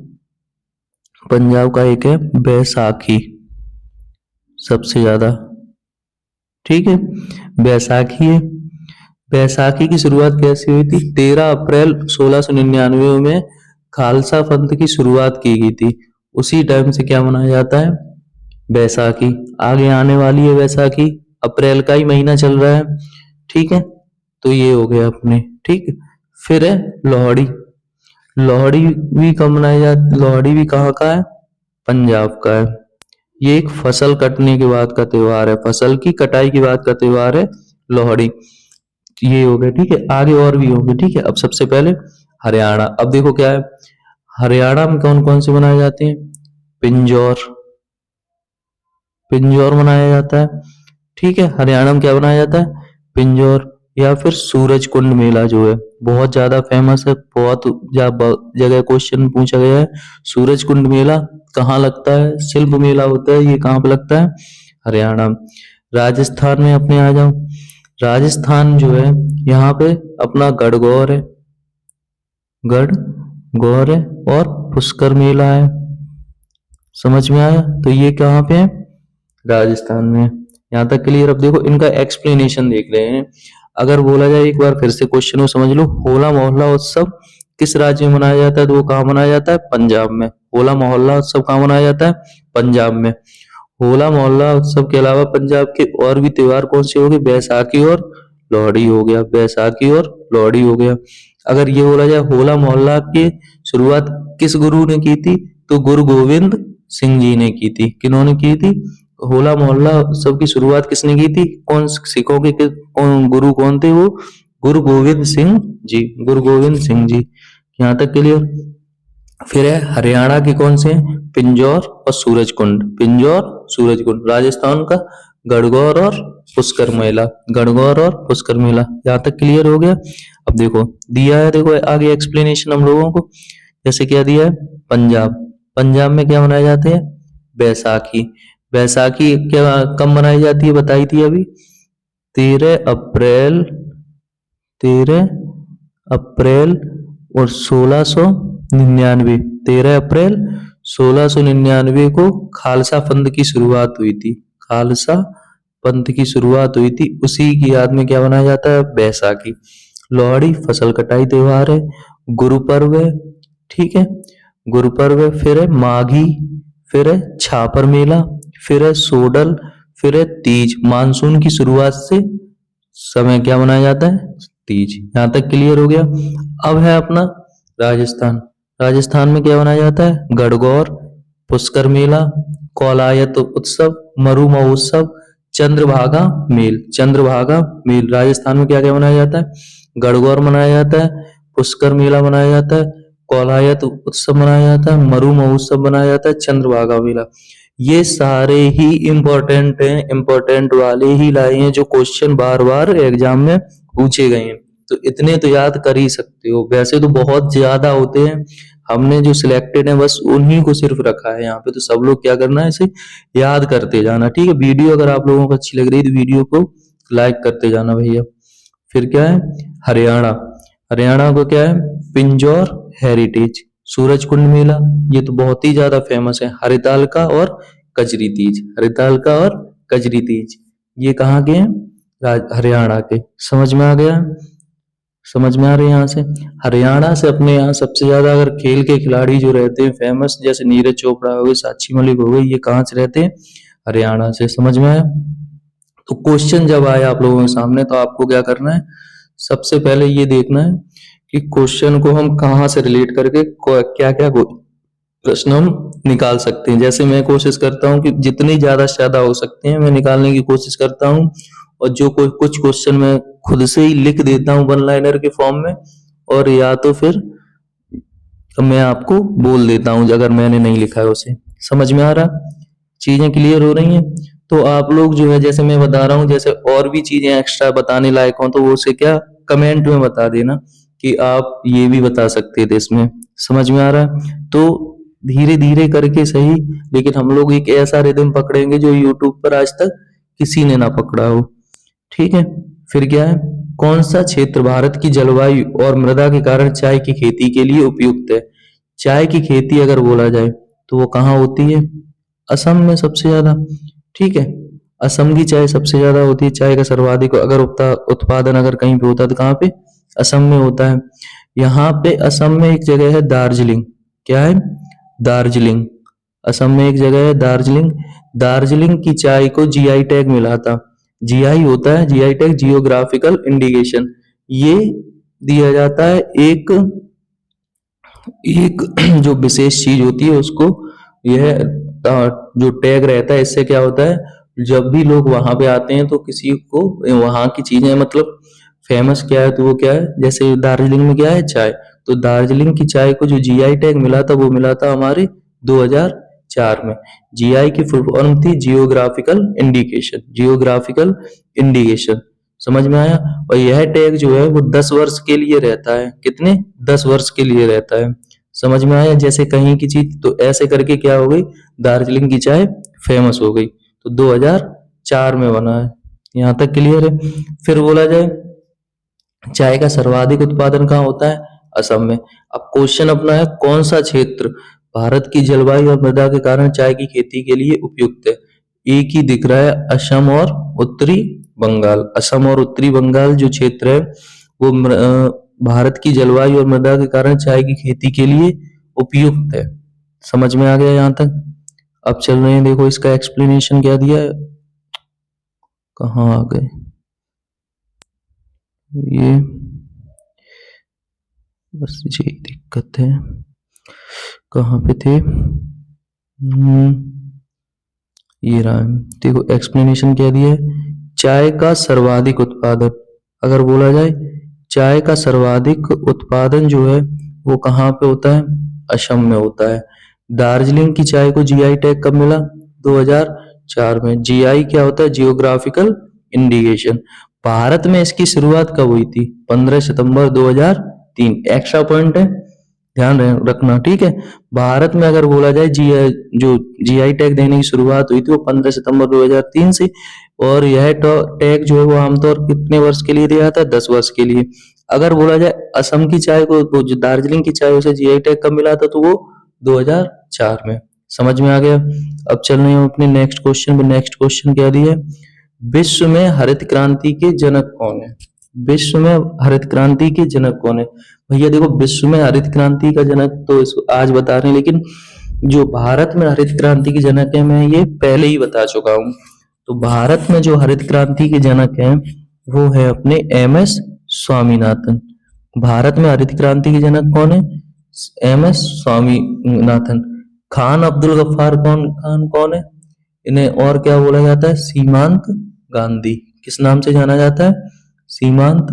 पंजाब का एक है बैसाखी, सबसे ज्यादा। ठीक है, बैसाखी है। बैसाखी की शुरुआत कैसे हुई थी? 13 अप्रैल 1699 में खालसा पंथ की शुरुआत की गई थी। उसी टाइम से क्या मनाया जाता है? बैसाखी। आगे आने वाली है बैसाखी, अप्रैल का ही महीना चल रहा है। ठीक है, तो ये हो गया अपने। ठीक, फिर है लोहड़ी। लोहड़ी भी कब मनाई जाती? लोहड़ी भी कहाँ का है? पंजाब का है। ये एक फसल कटने के बाद का त्योहार है, फसल की कटाई के बाद का त्योहार है लोहड़ी। ये हो गया, ठीक है। आगे और भी होंगे, ठीक है। अब सबसे पहले हरियाणा। अब देखो क्या है, हरियाणा में कौन कौन से मनाए जाते हैं? पिंजौर, पिंजौर मनाया जाता है, ठीक है। हरियाणा में क्या मनाया जाता है? पिंजौर। या फिर सूरज कुंड मेला जो है बहुत ज्यादा फेमस है, बहुत जगह क्वेश्चन पूछा गया है। सूरज कुंड मेला कहाँ लगता है? शिल्प मेला होता है, ये कहाँ पे लगता है? हरियाणा। राजस्थान में अपने आ जाओ, राजस्थान जो है यहाँ पे अपना गढ़गौर है, गढ़गौर है, और पुष्कर मेला है। समझ में आया? तो ये कहाँ पे है? राजस्थान में। यहाँ तक क्लियर। अब देखो इनका एक्सप्लेनेशन देख रहे हैं। अगर बोला जाए एक बार फिर से क्वेश्चन को समझ लो, होला मोहल्ला उत्सव किस राज्य में मनाया जाता है? तो वो कहाँ मनाया जाता है? पंजाब में। होला मोहल्ला उत्सव कहाँ मनाया जाता है? पंजाब में। होला मोहल्ला उत्सव के अलावा पंजाब के और भी त्योहार कौन से हो गए? बैसाखी और लोहड़ी हो गया, बैसाखी और लोहड़ी हो गया। अगर ये बोला जाए होला मोहल्ला की शुरुआत किस गुरु ने की थी? तो गुरु गोविंद सिंह जी ने की थी। किन्होंने की थी? होला मोहल्ला उत्सव की शुरुआत किसने की थी? कौन सिखों के गुरु कौन थे वो? गुरु गोविंद सिंह जी, गुरु गोविंद सिंह जी। यहाँ तक क्लियर। फिर है हरियाणा के कौन से हैं? पिंजौर और सूरज कुंड, पिंजौर सूरज कुंड। राजस्थान का गढ़गौर और पुष्कर मेला, गढ़गौर और पुष्कर मेला। यहाँ तक क्लियर हो गया। अब देखो दिया है, देखो आगे एक्सप्लेनेशन हम लोगों को। जैसे क्या दिया है? पंजाब, पंजाब में क्या मनाए जाते हैं? बैसाखी। बैसाखी क्या कब मनाई जाती है? बताई थी अभी, 13 अप्रैल, 13 अप्रैल और 1699, 13 अप्रैल 1699 को खालसा पंथ की शुरुआत हुई थी। खालसा पंथ की शुरुआत हुई थी, उसी की याद में क्या मनाया जाता है? बैसाखी। लोहड़ी फसल कटाई त्योहार है। गुरु पर्व है, ठीक है, गुरु पर्व है। फिर है माघी, फिर है छापर मेला, फिर है सोडल, फिर है तीज। मानसून की शुरुआत से समय क्या मनाया जाता है? तीज। यहाँ तक क्लियर हो गया। अब है अपना राजस्थान। राजस्थान में क्या मनाया जाता है? गढ़गौर, पुष्कर मेला, कौलायत उत्सव, मरु महोत्सव, चंद्रभागा मेल, चंद्रभागा मेल। राजस्थान में क्या क्या मनाया जाता है? गढ़गौर मनाया जाता है, पुष्कर मेला मनाया जाता है, कौलायत उत्सव मनाया जाता है, मरु महोत्सव मनाया जाता है, चंद्रभागा मेला। ये सारे ही इम्पोर्टेंट हैं, इम्पोर्टेंट वाले ही लाए हैं जो क्वेश्चन बार बार एग्जाम में पूछे गए हैं। तो इतने तो याद कर ही सकते हो, वैसे तो बहुत ज्यादा होते हैं, हमने जो सिलेक्टेड है बस उन्हीं को सिर्फ रखा है यहाँ पे। तो सब लोग क्या करना है, इसे याद करते जाना, ठीक है। वीडियो अगर आप लोगों को अच्छी लग रही है तो वीडियो को लाइक करते जाना भैया। फिर क्या है? हरियाणा। हरियाणा को क्या है? पिंजौर हेरिटेज, सूरज कुंड मेला, ये तो बहुत ही ज्यादा फेमस है। हरितालिका और कजरी तीज, हरितालिका और कजरी तीज, ये कहाँ के हैं? हरियाणा के। समझ में आ गया? समझ में आ रही है यहाँ से? हरियाणा से अपने यहाँ सबसे ज्यादा अगर खेल के खिलाड़ी जो रहते हैं फेमस, जैसे नीरज चोपड़ा हो गई, साक्षी मलिक हो गई, ये कहाँ से रहते हैं? हरियाणा से। समझ में आया? तो क्वेश्चन जब आए आप लोगों के सामने तो आपको क्या करना है? सबसे पहले ये देखना है कि क्वेश्चन को हम कहाँ से रिलेट करके क्या क्या प्रश्न हम निकाल सकते हैं। जैसे मैं कोशिश करता हूँ कि जितनी ज्यादा से ज्यादा हो सकते हैं मैं निकालने की कोशिश करता हूँ, और जो कोई कुछ क्वेश्चन मैं खुद से ही लिख देता हूँ वन लाइनर के फॉर्म में, और या तो फिर मैं आपको बोल देता हूँ अगर मैंने नहीं लिखा है उसे। समझ में आ रहा? चीजें क्लियर हो रही हैं? तो आप लोग जो है जैसे मैं बता रहा हूँ, जैसे और भी चीजें एक्स्ट्रा बताने लायक हो तो वो उसे क्या कमेंट में बता देना कि आप ये भी बता सकते थे इसमें। समझ में आ रहा है? तो धीरे धीरे करके सही, लेकिन हम लोग एक ऐसा रिदम पकड़ेंगे जो यूट्यूब पर आज तक किसी ने ना पकड़ा हो, ठीक है। फिर क्या है? कौन सा क्षेत्र भारत की जलवायु और मृदा के कारण चाय की खेती के लिए उपयुक्त है? चाय की खेती अगर बोला जाए तो वो कहाँ होती है? असम में सबसे ज्यादा, ठीक है। असम की चाय सबसे ज्यादा होती है। चाय का सर्वाधिक अगर उत्पादन अगर कहीं पे होता है तो कहाँ पे? असम में होता है। यहाँ पे असम में एक जगह है दार्जिलिंग। क्या है? दार्जिलिंग। असम में एक जगह है दार्जिलिंग। दार्जिलिंग की चाय को जीआई टैग मिला था। जीआई होता है, जीआई टैग जियोग्राफिकल इंडिकेशन। ये दिया जाता है एक एक जो विशेष चीज होती है उसको, यह जो टैग रहता है इससे क्या होता है, जब भी लोग वहां पे आते हैं तो किसी को वहां की चीजें मतलब फेमस क्या है तो वो क्या है, जैसे दार्जिलिंग में क्या है चाय, तो दार्जिलिंग की चाय को जो जीआई टैग मिला था वो मिला था हमारे 2004 में। जीआई की फुल फॉर्म थी जियोग्राफिकल इंडिकेशन, जियोग्राफिकल इंडिकेशन। समझ में आया। और यह टैग जो है वो 10 वर्ष के लिए रहता है। कितने? 10 वर्ष के लिए रहता है। समझ में आया। जैसे कहीं की चीज तो ऐसे करके क्या हो गई, दार्जिलिंग की चाय फेमस हो गई, तो 2004 में बना है। यहाँ तक क्लियर है। फिर बोला जाए चाय का सर्वाधिक उत्पादन कहाँ होता है? असम में। अब क्वेश्चन अपना है कौन सा क्षेत्र भारत की जलवायु और मृदा के कारण चाय की खेती के लिए उपयुक्त है? एक ही दिख रहा है, असम और उत्तरी बंगाल। असम और उत्तरी बंगाल जो क्षेत्र है वो भारत की जलवायु और मृदा के कारण चाय की खेती के लिए उपयुक्त है। समझ में आ गया यहाँ तक। अब चल रहे हैं, देखो इसका एक्सप्लेनेशन क्या दिया है, कहाँ आ गए ये, बस यही दिक्कत है, कहाँ पे थे। ये रहा है। देखो एक्सप्लेनेशन क्या दिया है, चाय का सर्वाधिक उत्पादन। अगर बोला जाए चाय का सर्वाधिक उत्पादन जो है वो कहाँ पे होता है? असम में होता है। दार्जिलिंग की चाय को जीआई टैग कब मिला? 2004 में। जीआई क्या होता है? Geographical indication. भारत में इसकी शुरुआत कब हुई थी? 15 सितंबर 2003। एक्स्ट्रा पॉइंट है, ध्यान रखना, ठीक है। भारत में अगर बोला जाए जो जीआई टैग देने की शुरुआत हुई थी वो 15 सितंबर 2003 से, और यह टैग जो है वो आमतौर कितने वर्ष के लिए दिया जाता है? 10 वर्ष के लिए। अगर बोला जाए असम की चाय को, वो जो दार्जिलिंग की चाय उसे जीआई टैग कब मिला था? तो वो 2004 में। समझ में आ गया। अब चल रहे हैं अपने नेक्स्ट क्वेश्चन पे। नेक्स्ट क्वेश्चन क्या दिया है, विश्व में हरित क्रांति के जनक कौन है? विश्व में हरित क्रांति के जनक कौन है? भैया देखो विश्व में हरित क्रांति का जनक तो आज बता रहे हैं, लेकिन जो भारत में हरित क्रांति के जनक है मैं ये पहले ही बता चुका हूँ। तो भारत में जो हरित क्रांति के जनक हैं वो है अपने एम.एस. स्वामीनाथन। भारत में हरित क्रांति के जनक कौन है? एम.एस. स्वामीनाथन। खान अब्दुल गफ्फार खान कौन है? इन्हें और क्या बोला जाता है? सीमांत गांधी। किस नाम से जाना जाता है? सीमांत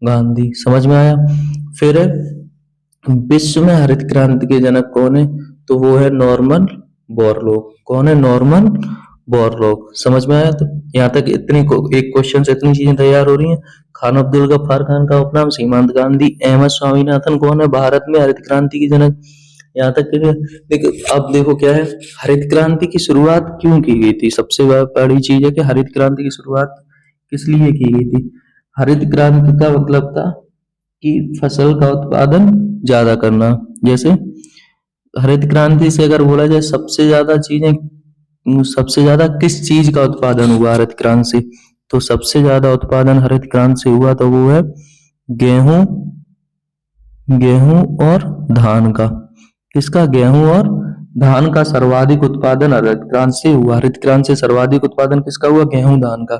गांधी। समझ में आया। फिर विश्व में हरित क्रांति के जनक कौन है? तो वो है नॉर्मन बोरलॉग। कौन है? Norman Borlaug. समझ में आया। तो यहाँ तक इतनी एक क्वेश्चन से इतनी चीजें तैयार हो रही हैं। खान अब्दुल गफ्फार खान का उपनाम सीमांत गांधी। एम.एस. स्वामीनाथन कौन है भारत में हरित क्रांति की जनक? यहाँ तक के लिए देखो। अब देखो क्या है, हरित क्रांति की शुरुआत क्यों की गई थी? सबसे बड़ी चीज है कि हरित क्रांति की शुरुआत किस लिए की गई थी? हरित क्रांति का मतलब था कि फसल का उत्पादन ज्यादा करना। जैसे हरित क्रांति से अगर बोला जाए सबसे ज्यादा किस चीज का उत्पादन हुआ हरित क्रांति से? तो सबसे ज्यादा उत्पादन हरित क्रांति से हुआ तो वो है गेहूं और धान का। किसका? गेहूं और धान का सर्वाधिक उत्पादन हरित क्रांति से हुआ। हरित क्रांति से सर्वाधिक उत्पादन किसका हुआ? गेहूं धान का।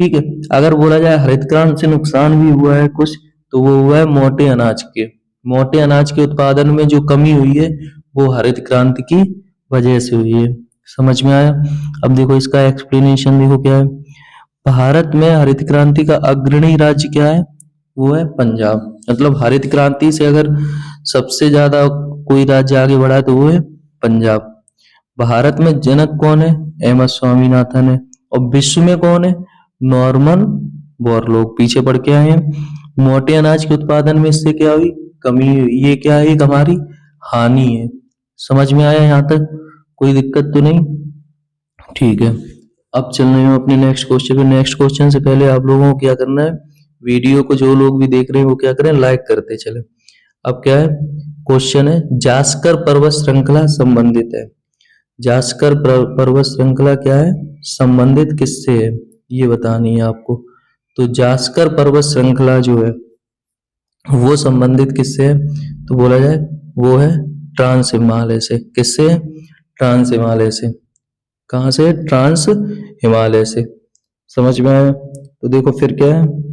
ठीक है। अगर बोला जाए हरित क्रांति से नुकसान भी हुआ है कुछ, तो वो हुआ है मोटे अनाज के। मोटे अनाज के उत्पादन में जो कमी हुई है वो हरित क्रांति की वजह से हुई है। समझ में आया। अब देखो इसका एक्सप्लेनेशन देखो क्या है। भारत में हरित क्रांति का अग्रणी राज्य क्या है? वो है पंजाब। मतलब हरित क्रांति से अगर सबसे ज्यादा कोई राज्य आगे बढ़ा है तो वो है पंजाब। भारत में जनक कौन है? एम.एस. स्वामीनाथन है। और विश्व में कौन है? Norman Borlaug. पीछे पढ़ के आए हैं। मोटे अनाज के उत्पादन में इससे क्या हुई? कमी हुई। ये क्या है? एक हमारी हानि है। समझ में आया यहाँ तक? कोई दिक्कत तो नहीं? ठीक है। अब चल रहे हैं अपने नेक्स्ट क्वेश्चन पे। नेक्स्ट क्वेश्चन से पहले आप लोगों को क्या करना है, वीडियो को जो लोग भी देख रहे हैं वो क्या करें, लाइक करते चले। अब क्या है क्वेश्चन है, जास्कर पर्वत श्रृंखला संबंधित है। जास्कर पर्वत श्रृंखला क्या है? संबंधित किससे है ये बतानी है आपको। तो जास्कर पर्वत श्रृंखला जो है वो संबंधित किससे है? तो बोला जाए वो है ट्रांस हिमालय से। किससे? ट्रांस हिमालय से। कहां से? ट्रांस हिमालय से। समझ में आया। तो देखो फिर क्या है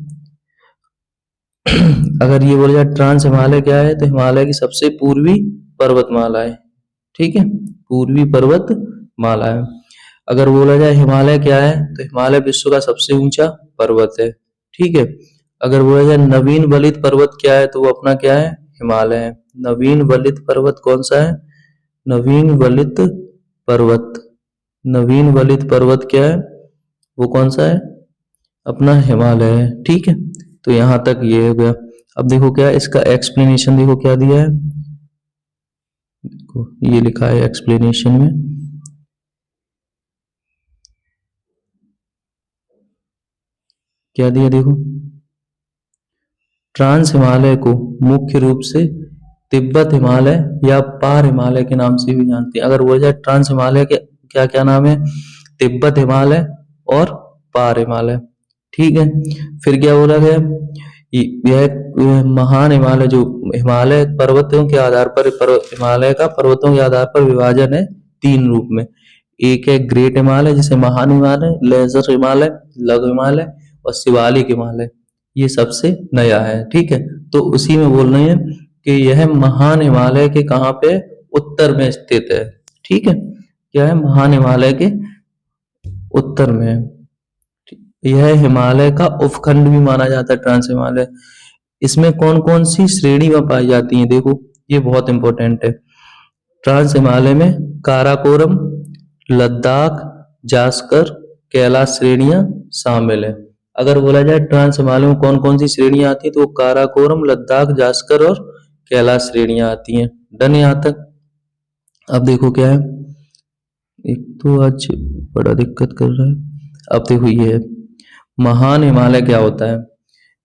अगर ये बोला जाए ट्रांस हिमालय क्या है, तो हिमालय की सबसे पूर्वी पर्वतमाला है। ठीक है, पूर्वी पर्वत माला है। अगर बोला जाए हिमालय क्या है, तो हिमालय विश्व का सबसे ऊंचा पर्वत है। ठीक है। अगर बोला जाए नवीन वलित पर्वत क्या है, तो वो अपना क्या है, हिमालय है। नवीन वलित पर्वत कौन सा है, नवीन वलित पर्वत, नवीन वलित पर्वत क्या है, वो कौन सा है, अपना हिमालय है। ठीक है। तो यहां तक ये हो गया। अब देखो क्या है इसका एक्सप्लेनेशन, देखो क्या दिया है, देखो ये लिखा है एक्सप्लेनेशन में, क्या दिया देखो, ट्रांस हिमालय को मुख्य रूप से तिब्बत हिमालय या पार हिमालय के नाम से भी जानते हैं। अगर बोला जाए ट्रांस हिमालय के क्या क्या नाम है, तिब्बत हिमालय और पार हिमालय। ठीक है। फिर क्या बोला गया, यह महान हिमालय जो हिमालय पर्वतों के आधार पर हिमालय का पर्वतों के आधार पर विभाजन है तीन रूप में। एक है ग्रेट हिमालय जिसे महान हिमालय, लेजर हिमालय, लघु हिमालय और शिवालिक हिमालय। ये सबसे नया है। ठीक है। तो उसी में बोल रहे हैं कि यह महान हिमालय के कहाँ पे, उत्तर में स्थित है। ठीक है। क्या है, महान हिमालय के उत्तर में है। यह हिमालय का उपखंड भी माना जाता है ट्रांस हिमालय। इसमें कौन कौन सी श्रेणी में पाई जाती है, देखो ये बहुत इंपॉर्टेंट है। ट्रांस हिमालय में काराकोरम, लद्दाख, जास्कर, कैलाश श्रेणियां शामिल है। अगर बोला जाए ट्रांस हिमालय में कौन कौन सी श्रेणियां आती है, तो काराकोरम, लद्दाख, जास्कर और कैलाश श्रेणियां आती हैं। डन यहाँ तक। अब देखो क्या है, एक तो आज बड़ा दिक्कत कर रहा है। अब देखो ये है महान हिमालय क्या होता है।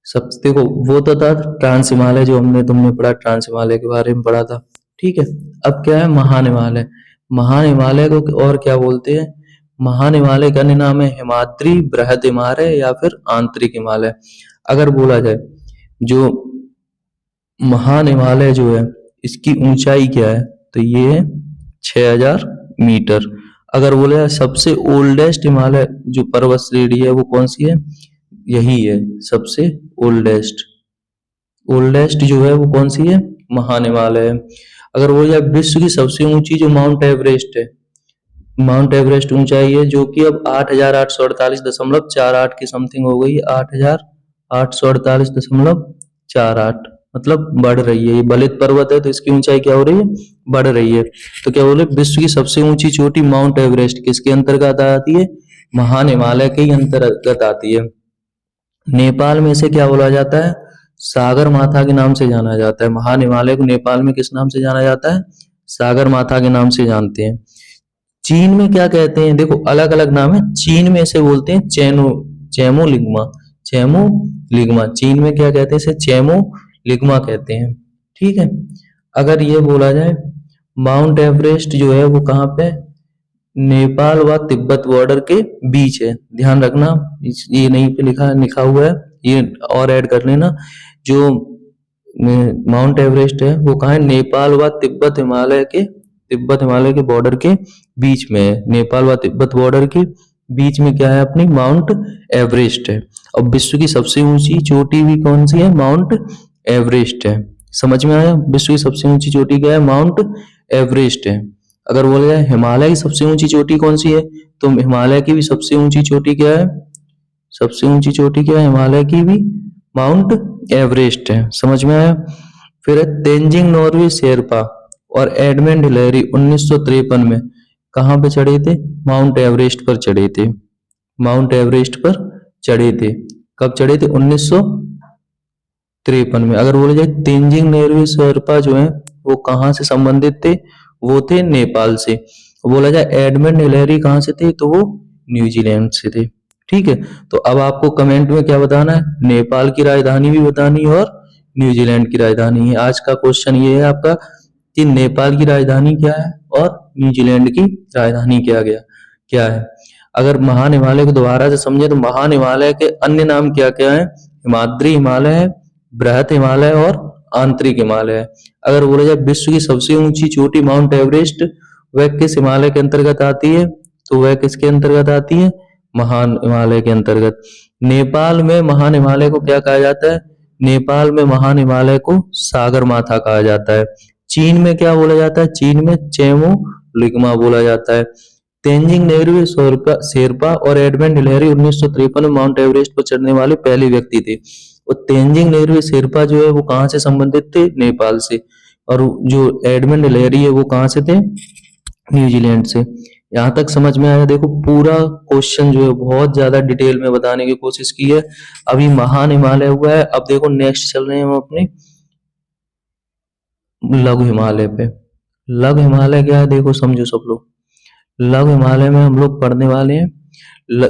सब देखो वो तो था ट्रांस हिमालय जो हमने तुमने पढ़ा, ट्रांस हिमालय के बारे में पढ़ा था। ठीक है। अब क्या है महान हिमालय, महान हिमालय को और क्या बोलते हैं, महान हिमालय का अन्य नाम है हिमाद्री, बृहद हिमालय या फिर आंतरिक हिमालय। अगर बोला जाए जो महान हिमालय जो है इसकी ऊंचाई क्या है, तो ये है 6000 मीटर। अगर बोले जाए सबसे ओल्डेस्ट हिमालय जो पर्वत श्रेणी है वो कौन सी है, यही है सबसे ओल्डेस्ट, ओल्डेस्ट जो है वो कौन सी है, महान हिमालय है। अगर बोला जाए विश्व की सबसे ऊंची जो माउंट एवरेस्ट है, माउंट एवरेस्ट ऊंचाई है जो कि अब 8848.48 की समथिंग हो गई, 8848.48, मतलब बढ़ रही है। ये बलित पर्वत है तो इसकी ऊंचाई क्या हो रही है, बढ़ रही है। तो क्या बोले विश्व की सबसे ऊंची चोटी माउंट एवरेस्ट किसके अंतर्गत आती है, महान हिमालय के ही अंतर्गत आती है। नेपाल में इसे क्या बोला जाता है, सागर माथा के नाम से जाना जाता है। महान हिमालय को नेपाल में किस नाम से जाना जाता है, सागर माथा के नाम से जानते हैं। चीन में क्या कहते हैं, देखो अलग अलग नाम है। चीन में इसे बोलते हैं चेमोलिग्मा, चेमोलिग्मा। चीन में क्या कहते हैं, इसे चेमोलिग्मा कहते हैं। ठीक है। अगर ये बोला जाए माउंट एवरेस्ट जो है वो कहाँ पे, नेपाल व तिब्बत बॉर्डर के बीच है। ध्यान रखना ये नहीं पे लिखा हुआ है, ये और ऐड कर लेना। जो माउंट एवरेस्ट है वो कहाँ है, नेपाल व तिब्बत हिमालय के बॉर्डर के बीच में है। नेपाल व तिब्बत बॉर्डर के बीच में क्या है, अपनी माउंट एवरेस्ट है। और विश्व की सबसे ऊंची चोटी भी कौन सी है, माउंट एवरेस्ट है। समझ में आया, विश्व की सबसे ऊंची चोटी क्या है, माउंट एवरेस्ट है। अगर बोला जाए हिमालय की सबसे ऊंची चोटी कौन सी है, तो हिमालय की भी सबसे ऊंची चोटी क्या है, सबसे ऊंची चोटी क्या है हिमालय की भी, माउंट एवरेस्ट है। समझ में आया। फिर तेंजिंग नोरवे शेरपा और एडमंड हिलेरी 1953 में कहां पे चढ़े थे, माउंट एवरेस्ट पर चढ़े थे, माउंट एवरेस्ट पर चढ़े थे। कब चढ़े थे, 1953 में। अगर बोला जाए तेंजिंग नोरवे शेरपा जो है वो कहां से संबंधित थे, वो थे नेपाल से। बोला जाए एडमंड हिलेरी कहां से थे, तो वो न्यूजीलैंड से थे। ठीक है। तो अब आपको कमेंट में क्या बताना है, नेपाल की राजधानी भी बतानी है और न्यूजीलैंड की राजधानी है। आज का क्वेश्चन ये है आपका कि नेपाल की राजधानी क्या है और न्यूजीलैंड की राजधानी क्या है। अगर महान हिमालय को दोबारा से समझे तो महान हिमालय के अन्य नाम क्या क्या है, हिमाद्री हिमालय है, बृहद हिमालय और आंतरिक हिमालय है। अगर बोला जाए विश्व की सबसे ऊंची चोटी माउंट एवरेस्ट वह किस हिमालय के अंतर्गत आती है, तो वह किसके अंतर्गत आती है, महान हिमालय के अंतर्गत। नेपाल में महान हिमालय को क्या कहा जाता है, नेपाल में महान हिमालय को सागर माथा कहा जाता है। चीन में क्या बोला जाता है, चीन में चेमोलिग्मा बोला जाता है। तेंजिंग नोरगे शेरपा और एडमंड हिलेरी 1953 में माउंट एवरेस्ट पर चढ़ने वाले पहले व्यक्ति थे। और तेंजिंग नोरगे शेरपा जो है वो कहाँ से संबंधित थे? नेपाल से। और जो एडमंड हिलेरी है वो कहाँ से थे? न्यूजीलैंड से। यहाँ तक समझ में आया? देखो पूरा क्वेश्चन जो है बहुत ज्यादा डिटेल में बताने की कोशिश की है। अभी महान हिमालय हुआ है, अब देखो नेक्स्ट चल रहे हैं हम अपने लघु हिमालय पे। लघु हिमालय क्या है देखो समझो सब लोग। लघु हिमालय में हम लोग पढ़ने वाले हैं।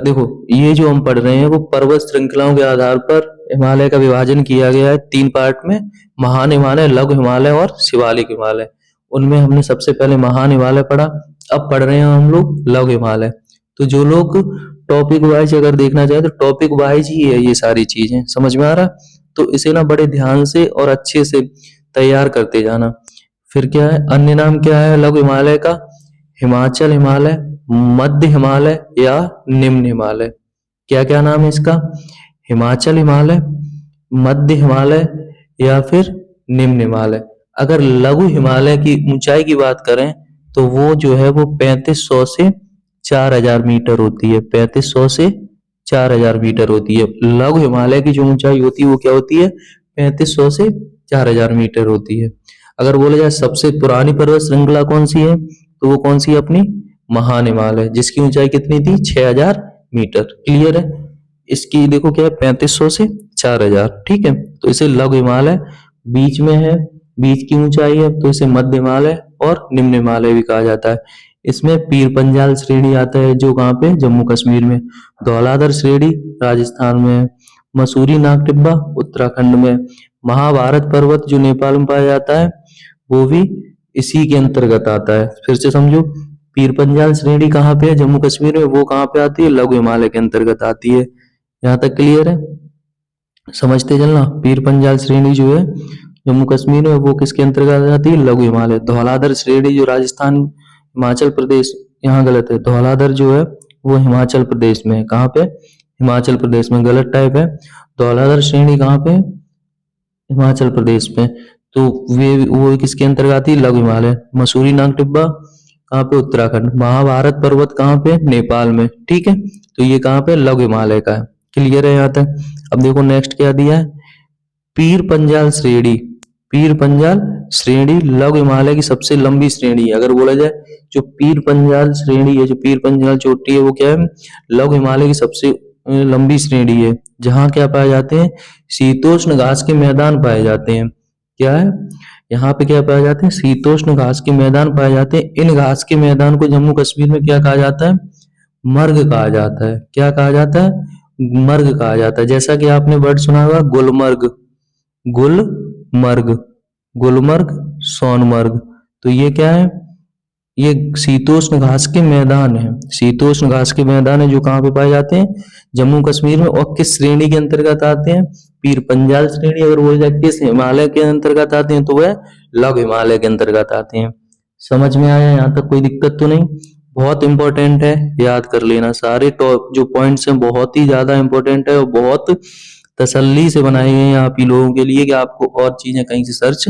देखो ये जो हम पढ़ रहे हैं वो पर्वत श्रृंखलाओं के आधार पर हिमालय का विभाजन किया गया है 3 पार्ट में। महान हिमालय, लघु हिमालय और शिवालिक हिमालय। उनमें हमने सबसे पहले महान हिमालय पढ़ा, अब पढ़ रहे हैं हम लोग लघु हिमालय। तो जो लोग टॉपिक वाइज अगर देखना चाहे तो टॉपिक वाइज ही है ये सारी चीजें, समझ में आ रहा? तो इसे ना बड़े ध्यान से और अच्छे से तैयार करते जाना। फिर क्या है, अन्य नाम क्या है लघु हिमालय का? हिमाचल हिमालय, मध्य हिमालय या निम्न हिमालय। क्या क्या नाम है इसका? हिमाचल हिमालय, मध्य हिमालय या फिर निम्न हिमालय। अगर लघु हिमालय की ऊंचाई की बात करें तो वो जो है वो 3500 से 4000 मीटर होती है। 3500 से 4000 मीटर होती है। लघु हिमालय की जो ऊंचाई होती है वो क्या होती है? 3500 से 4000 मीटर होती है। अगर बोला जाए सबसे पुरानी पर्वत श्रृंखला कौन सी है तो वो कौन सी है? अपनी महान हिमालय, जिसकी ऊंचाई कितनी थी? 6000 मीटर। क्लियर है? इसकी देखो क्या है, 3500 से 4000। ठीक है, तो इसे लघु हिमालय बीच में है, बीच की ऊंचाई है, तो इसे मध्य हिमालय और निम्न हिमालय भी कहा जाता है। इसमें पीर पंजाल श्रेणी आता है जो कहाँ पे? जम्मू कश्मीर में। धौलाधर श्रेणी राजस्थान में। मसूरी नाग टिब्बा उत्तराखंड में। महाभारत पर्वत जो नेपाल में पाया जाता है वो भी इसी के अंतर्गत आता है। फिर से समझो, पीर पंजाल श्रेणी कहाँ पे है? जम्मू कश्मीर में। वो कहाँ पे आती है? लघु हिमालय के अंतर्गत आती है। यहाँ तक क्लियर है? समझते चलना। पीर पंजाल श्रेणी जो है जम्मू कश्मीर में वो किसके अंतर्गत आती है? लघु हिमालय। धौलाधर श्रेणी जो राजस्थान हिमाचल प्रदेश, यहाँ गलत है, धौलाधर जो है वो हिमाचल प्रदेश में है। कहाँ पे? हिमाचल प्रदेश में। गलत टाइप है। धौलाधर श्रेणी कहाँ पे? हिमाचल प्रदेश में। तो वे वो किसके अंतर्गत आती है? लघु हिमालय। मसूरी नाग टिब्बा कहाँ पे? उत्तराखंड। महाभारत पर्वत कहाँ पे? नेपाल में। ठीक है, तो ये कहाँ पे? लघु हिमालय का है। क्लियर है यहाँ तक? अब देखो नेक्स्ट क्या दिया है, पीर पंजाल श्रेणी। पीर पंजाल श्रेणी लघु हिमालय की सबसे लंबी श्रेणी है। अगर बोला जाए जो पीर पंजाल श्रेणी है, जो पीर पंजाल चोटी है, वो क्या है? लघु हिमालय की सबसे लंबी श्रेणी है। जहाँ क्या पाए जाते हैं? शीतोष्ण घास के मैदान पाए जाते हैं। क्या है? यहाँ पे क्या पाए जाते हैं? शीतोष्ण घास के मैदान पाए जाते हैं। इन घास के मैदान को जम्मू कश्मीर में क्या कहा जाता है? मर्ग कहा जाता है। क्या कहा जाता है? मर्ग कहा जाता है। जैसा कि आपने वर्ड सुना होगा गुलमर्ग, गुलमर्ग, गुलमर्ग, सोनमर्ग। तो ये क्या है? ये शीतोष्ण घास के मैदान है। शीतोष्ण घास के मैदान है जो कहाँ पे पाए जाते हैं? जम्मू कश्मीर में। और किस श्रेणी के अंतर्गत आते हैं? पीर पंजाल श्रेणी। अगर बोला जाए किस हिमालय के अंतर्गत आते हैं तो वह लघु हिमालय के अंतर्गत आते हैं। समझ में आया? यहाँ तक कोई दिक्कत तो नहीं? बहुत इंपॉर्टेंट है, याद कर लेना। सारे टॉप जो पॉइंट्स हैं बहुत ही ज्यादा इंपॉर्टेंट है और बहुत तसल्ली से बनाए गए हैं आप ही लोगों के लिए कि आपको और चीजें कहीं से सर्च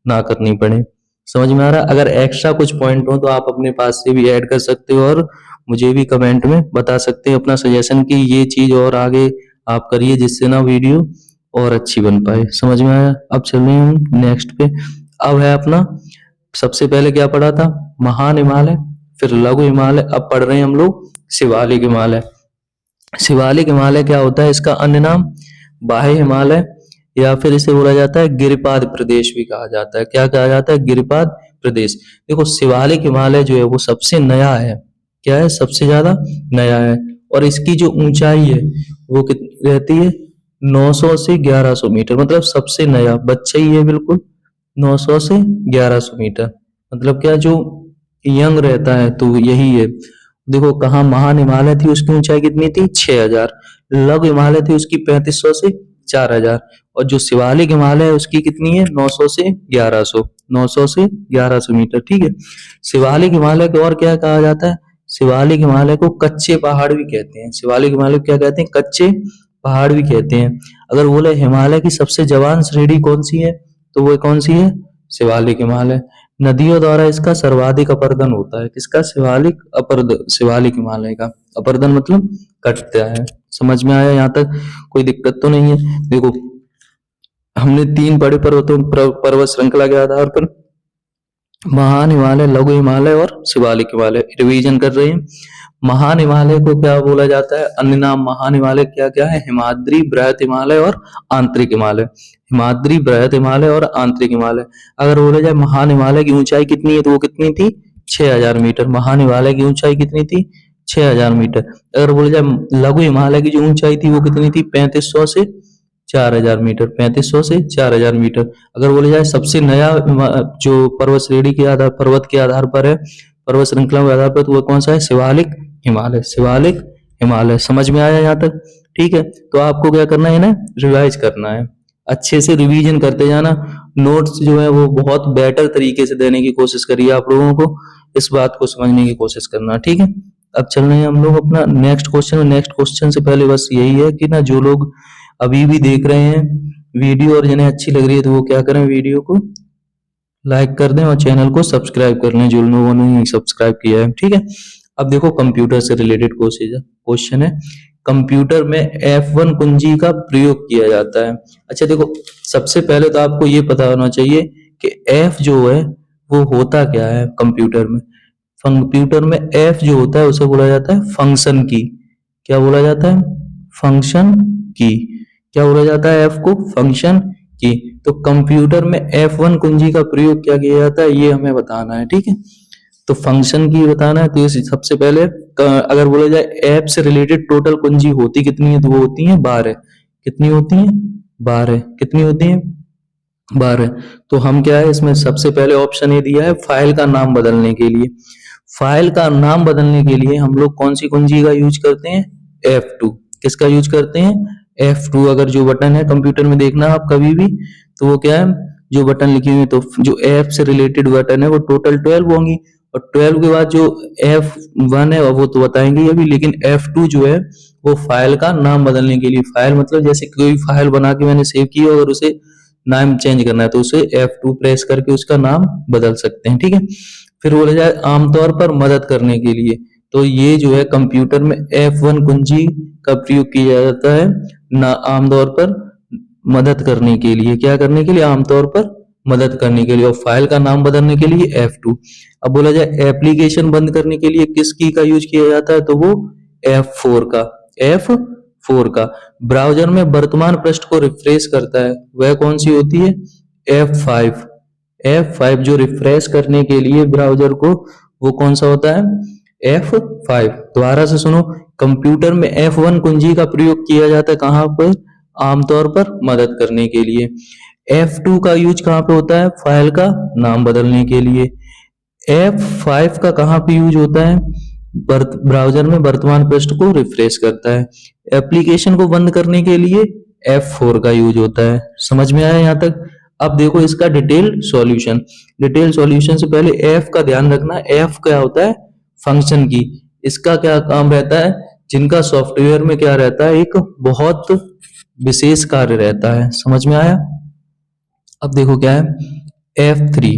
ना करनी पड़े। समझ में आ रहा? अगर एक्स्ट्रा कुछ पॉइंट हो तो आप अपने पास से भी ऐड कर सकते हो और मुझे भी कमेंट में बता सकते हैं अपना सजेशन कि ये चीज और आगे आप करिए जिससे ना वीडियो और अच्छी बन पाए। समझ में आया? अब चल रहे हैं हम नेक्स्ट पे। अब है अपना, सबसे पहले क्या पढ़ा था? महान हिमालय, फिर लघु हिमालय, अब पढ़ रहे हैं हम लोग शिवालिक हिमालय। शिवालिक हिमालय क्या होता है? इसका अन्य नाम बाह्य हिमालय या फिर इसे बोला जाता है गिरिपाद प्रदेश भी कहा जाता है। क्या कहा जाता है? गिरिपाद प्रदेश। देखो शिवालिक हिमालय जो है वो सबसे नया है। क्या है? सबसे ज्यादा नया है। और इसकी जो ऊंचाई है वो कितनी रहती है? 900 से 1100 मीटर। मतलब सबसे नया बच्चा ही है बिल्कुल। 900 से 1100 मीटर मतलब क्या, जो यंग रहता है तो यही है। देखो कहाँ महान हिमालय थी उसकी ऊंचाई कितनी थी? 6000। लघु हिमालय थी उसकी 3500 से 4000। और जो शिवालिक हिमालय है उसकी कितनी है? 900 से 1100। 900 से 1100 मीटर। ठीक है, शिवालिक हिमालय को और क्या कहा जाता है? शिवालिक हिमालय को कच्चे पहाड़ भी कहते हैं। शिवालिक हिमालय को क्या कहते हैं? कच्चे पहाड़ भी कहते हैं। अगर बोले हिमालय की सबसे जवान श्रेणी कौन सी है तो वो कौन सी है? शिवालिक हिमालय। नदियों द्वारा इसका सर्वाधिक अपर्दन होता है। किसका? शिवालिक हिमालय का। अपर्दन मतलब कटता है। समझ में आया यहाँ तक? कोई दिक्कत तो नहीं है? देखो, हमने 3 बड़े पर्वत श्रृंखला के आधार पर महान हिमालय, लघु हिमालय और शिवालिक हिमालय रिवीजन कर रहे हैं। महान हिमालय को क्या बोला जाता है? अन्य नाम महान हिमालय क्या क्या है? हिमाद्री, बृहत हिमालय और आंतरिक हिमालय। हिमाद्री, बृहत हिमालय और आंतरिक हिमालय। अगर बोला जाए महान हिमालय की ऊंचाई कितनी है, तो वो कितनी थी? 6000 मीटर। महान हिमालय की ऊंचाई कितनी थी? 6000 मीटर। अगर बोला जाए लघु हिमालय की जो ऊंचाई थी वो कितनी थी? 3500 से 4000 मीटर। 3500 से 4000 मीटर। अगर बोला जाए सबसे नया जो पर्वत श्रेणी के आधार, पर्वत के आधार पर है, पर्वत श्रृंखला के आधार पर, तो वो कौन सा है? शिवालिक हिमालय। शिवालिक हिमालय। समझ में आया यहाँ तक? ठीक है, तो आपको क्या करना है ना, रिवाइज करना है, अच्छे से रिवीजन करते जाना। नोट्स जो है वो बहुत बेटर तरीके से देने की कोशिश करिए आप लोगों को, इस बात को समझने की कोशिश करना। ठीक है, अब चल रहे हैं हम लोग अपना नेक्स्ट क्वेश्चन। नेक्स्ट क्वेश्चन से पहले बस यही है कि ना, जो लोग अभी भी देख रहे हैं वीडियो और जिन्हें अच्छी लग रही है तो वो क्या करें, वीडियो को लाइक कर दें और चैनल को सब्सक्राइब कर लें जो लोगों ने सब्सक्राइब किया है। ठीक है, अब देखो कंप्यूटर से रिलेटेड क्वेश्चन है। कंप्यूटर में F1 कुंजी का प्रयोग किया जाता है। अच्छा देखो, सबसे पहले तो आपको ये पता होना चाहिए कि F जो है वो होता क्या है कंप्यूटर में। कंप्यूटर में F जो होता है उसे बोला जाता है फंक्शन की। क्या बोला जाता है? फंक्शन की। क्या बोला जाता है F को? फंक्शन की। तो कंप्यूटर में F1 कुंजी का प्रयोग क्या किया जाता है ये हमें बताना है। ठीक है, तो फंक्शन की बताना है। तो सबसे पहले अगर बोला जाए ऐप से रिलेटेड टोटल कुंजी होती कितनी है, तो वो होती है 12। कितनी होती है? 12। कितनी होती है? 12। तो हम क्या है इसमें सबसे पहले ऑप्शन ए दिया है फाइल का नाम बदलने के लिए। फाइल का नाम बदलने के लिए हम लोग कौन सी कुंजी का यूज करते हैं? F2। किसका यूज करते हैं? F2। अगर जो बटन है कंप्यूटर में देखना आप कभी भी, तो वो क्या है, जो बटन लिखी हुई है, तो जो ऐप से रिलेटेड बटन है वो टोटल 12 होंगी। और 12 के बाद जो F1 है वो तो बताएंगे अभी, लेकिन F2 जो है वो फाइल का नाम बदलने के लिए। फाइल मतलब जैसे कोई फाइल बना के मैंने सेव की और उसे नाम चेंज करना है तो उसे F2 प्रेस करके उसका नाम बदल सकते हैं। ठीक है, फिर बोला जाए आमतौर पर मदद करने के लिए, तो ये जो है कंप्यूटर में F1 कुंजी का प्रयोग किया जाता है ना, आमतौर पर मदद करने के लिए। क्या करने के लिए? आमतौर पर मदद करने के लिए। और फाइल का नाम बदलने के लिए F2। अब बोला जाए एप्लीकेशन बंद करने के लिए किस की का यूज किया जाता है, तो वो F4 का। F4 का। ब्राउजर में वर्तमान पृष्ठ को रिफ्रेश करता है वह कौन सी होती है? F5। F5 जो रिफ्रेश करने के लिए ब्राउजर को, वो कौन सा होता है? F5। दोबारा से सुनो, कंप्यूटर में F1 कुंजी का प्रयोग किया जाता है कहां पर? आमतौर पर मदद करने के लिए। F2 का यूज कहां पे होता है? फाइल का नाम बदलने के लिए। F5 का कहां पे यूज होता है? ब्राउजर में वर्तमान पृष्ठ को रिफ्रेश करता है। एप्लीकेशन को बंद करने के लिए F4 का यूज होता है। समझ में आया यहाँ तक? अब देखो इसका डिटेल सॉल्यूशन। डिटेल सॉल्यूशन से पहले F का ध्यान रखना। F क्या होता है? फंक्शन की। इसका क्या काम रहता है? जिनका सॉफ्टवेयर में क्या रहता है, एक बहुत विशेष कार्य रहता है। समझ में आया? अब देखो क्या है F3।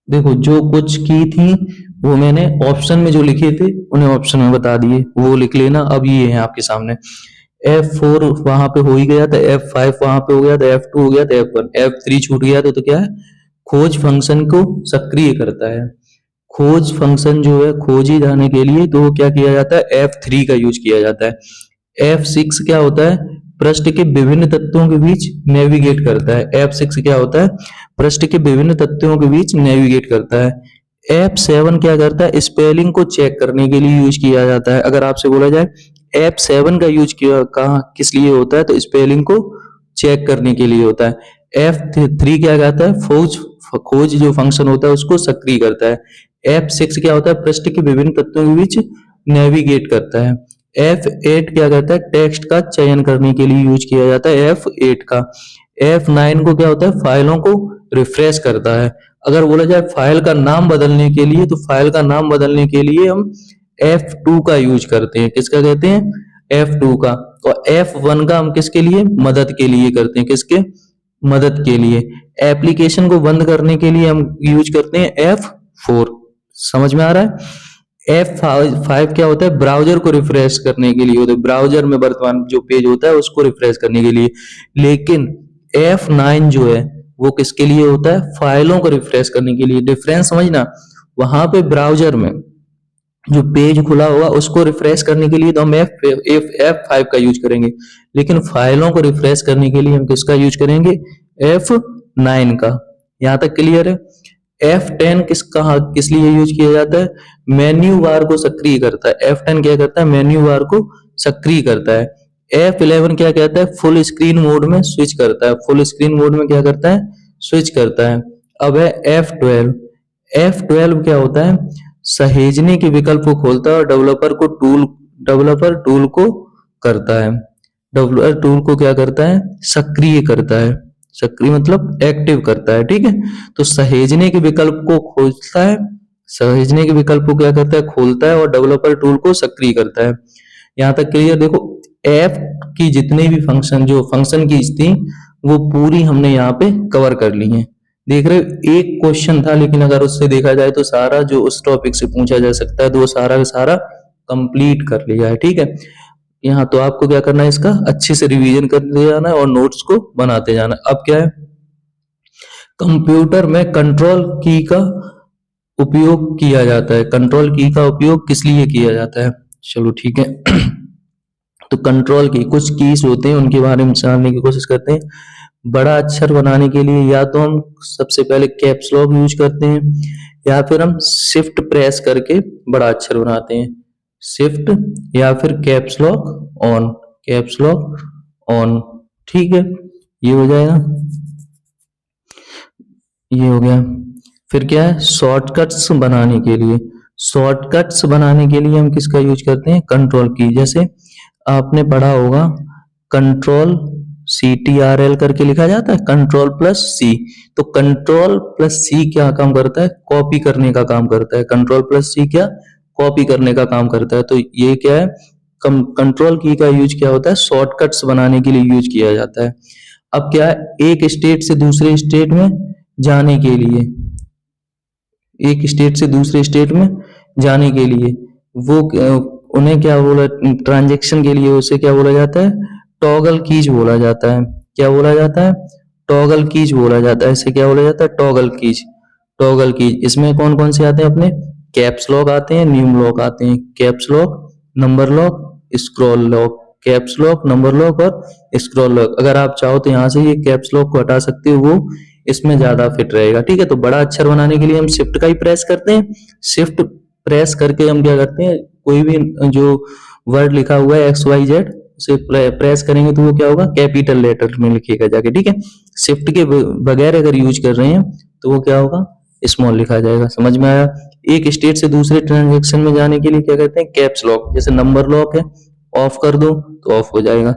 देखो जो कुछ की थी वो मैंने ऑप्शन में जो लिखे थे उन्हें ऑप्शन में बता दिए, वो लिख लेना। अब ये है आपके सामने। F4 वहां पे हो ही गया था, F5 वहां पे हो गया था, F2 हो गया था, F1, F3 छूट गया था। तो क्या है? खोज फंक्शन को सक्रिय करता है। खोज फंक्शन जो है खोजी जाने के लिए तो वो क्या किया जाता है? F3 का यूज किया जाता है। F6 क्या होता है? पृष्ठ के विभिन्न तत्वों के बीच नेविगेट करता है। F6 क्या होता है? पृष्ठ के विभिन्न तत्वों के बीच नेविगेट करता है। F7 क्या करता है? स्पेलिंग को चेक करने के लिए यूज किया जाता है। अगर आपसे बोला जाए F7 का यूज किया कहाँ किस लिए होता है, तो स्पेलिंग को चेक करने के लिए होता है। F3 क्या कहता है? खोज जो फंक्शन होता है उसको सक्रिय करता है। F6 क्या होता है? पृष्ठ के विभिन्न तत्वों के बीच नेविगेट करता है। F8 क्या करता है? टेक्स्ट का चयन करने के लिए यूज किया जाता है F8 का। F9 को क्या होता है? फाइलों को रिफ्रेश करता है। अगर बोला जाए फाइल का नाम बदलने के लिए, तो फाइल का नाम बदलने के लिए हम F2 का यूज करते हैं। किसका कहते हैं? F2 का। और F1 का हम किसके लिए? मदद के लिए करते हैं। किसके? मदद के लिए। एप्लीकेशन को बंद करने के लिए हम यूज करते हैं F4। समझ में आ रहा है? F5 क्या होता है? ब्राउजर को रिफ्रेश करने के लिए होता है, ब्राउजर में वर्तमान जो पेज होता है उसको रिफ्रेश करने के लिए। लेकिन F9 जो है वो किसके लिए होता है? फाइलों को रिफ्रेश करने के लिए। डिफरेंस समझना, वहां पे ब्राउजर में जो पेज खुला होगा उसको रिफ्रेश करने के लिए तो हम F5 का यूज करेंगे, लेकिन फाइलों को रिफ्रेश करने के लिए हम किसका यूज करेंगे? F9 का। यहां तक क्लियर है? F10 किस लिए यूज किया जाता है? मेन्यू बार को सक्रिय करता है। F10 क्या करता है? मेन्यू बार को सक्रिय करता है। F11 क्या कहता है? फुल स्क्रीन मोड में स्विच करता है। फुल स्क्रीन मोड में क्या करता है? स्विच करता है। अब है F12। F12 क्या होता है? सहेजने के विकल्प को खोलता है और डेवलपर टूल को करता है। डेवलपर टूल को क्या करता है? सक्रिय करता है। सक्रिय मतलब एक्टिव करता है। ठीक है, तो सहेजने के विकल्प को खोलता है, सहेजने के विकल्प को क्या करता है? खोलता है और डेवलपर टूल को सक्रिय करता है। यहां तक क्लियर? देखो ऐप की जितने भी फंक्शन, जो फंक्शन कीज थी वो पूरी हमने यहाँ पे कवर कर ली है। देख रहे हो, एक क्वेश्चन था लेकिन अगर उससे देखा जाए तो सारा जो उस टॉपिक से पूछा जा सकता है तो वो सारा का सारा कंप्लीट कर लिया है। ठीक है, यहाँ तो आपको क्या करना है? इसका अच्छे से रिवीजन करते जाना है और नोट्स को बनाते जाना है। अब क्या है? कंप्यूटर में कंट्रोल की का उपयोग किया जाता है। कंट्रोल की का उपयोग किस लिए किया जाता है? चलो ठीक है। तो कंट्रोल की कुछ कीज होते हैं, उनके बारे में जानने की कोशिश करते हैं। बड़ा अक्षर बनाने के लिए या तो हम सबसे पहले कैप्स लॉक यूज करते हैं या फिर हम शिफ्ट प्रेस करके बड़ा अक्षर बनाते हैं। शिफ्ट या फिर caps lock on, caps lock on. ठीक है, ये हो जाएगा, ये हो गया। फिर क्या है? शॉर्टकट्स बनाने के लिए, शॉर्टकट्स बनाने के लिए हम किसका यूज करते हैं? कंट्रोल की। जैसे आपने पढ़ा होगा कंट्रोल CTRL करके लिखा जाता है, कंट्रोल प्लस सी। तो कंट्रोल प्लस सी क्या काम करता है? कॉपी करने का काम करता है। कंट्रोल प्लस सी क्या? कॉपी करने का काम करता है। तो ये क्या है? कंट्रोल की का यूज क्या होता है? शॉर्टकट्स बनाने के लिए यूज किया जाता है। अब क्या है? एक स्टेट से दूसरे स्टेट में जाने के लिए, एक स्टेट से दूसरे स्टेट में जाने के लिए वो उन्हें क्या बोला? ट्रांजेक्शन के लिए उसे क्या बोला जाता है? टॉगल कीज बोला जाता है। क्या बोला जाता है? टॉगल कीज बोला जाता है। इसे क्या बोला जाता है? Toggle keys. टॉगल कीज इसमें कौन कौन से आते हैं? अपने कैप्स लॉक आते हैं, न्यूम लॉक आते हैं। Caps lock, number lock, scroll lock. Caps lock, number lock और स्क्रॉल लॉक। अगर आप चाहो तो यहाँ से ये कैप्स लॉक को हटा सकते हो, वो इसमें ज्यादा फिट रहेगा। ठीक है, तो बड़ा अक्षर बनाने के लिए हम शिफ्ट का ही प्रेस करते हैं। शिफ्ट प्रेस करके हम क्या करते हैं? कोई भी जो वर्ड लिखा हुआ है XYZ उसे प्रेस करेंगे तो वो क्या होगा? कैपिटल लेटर में लिखेगा जाके। ठीक है, शिफ्ट के बगैर अगर यूज कर रहे हैं तो वो क्या होगा? स्मॉल लिखा जाएगा। समझ में आया? एक स्टेट से दूसरे ट्रांजेक्शन में जाने के लिए क्या करते हैं? Caps lock. जैसे नंबर लॉक है, ऑफ कर दो तो ऑफ हो जाएगा।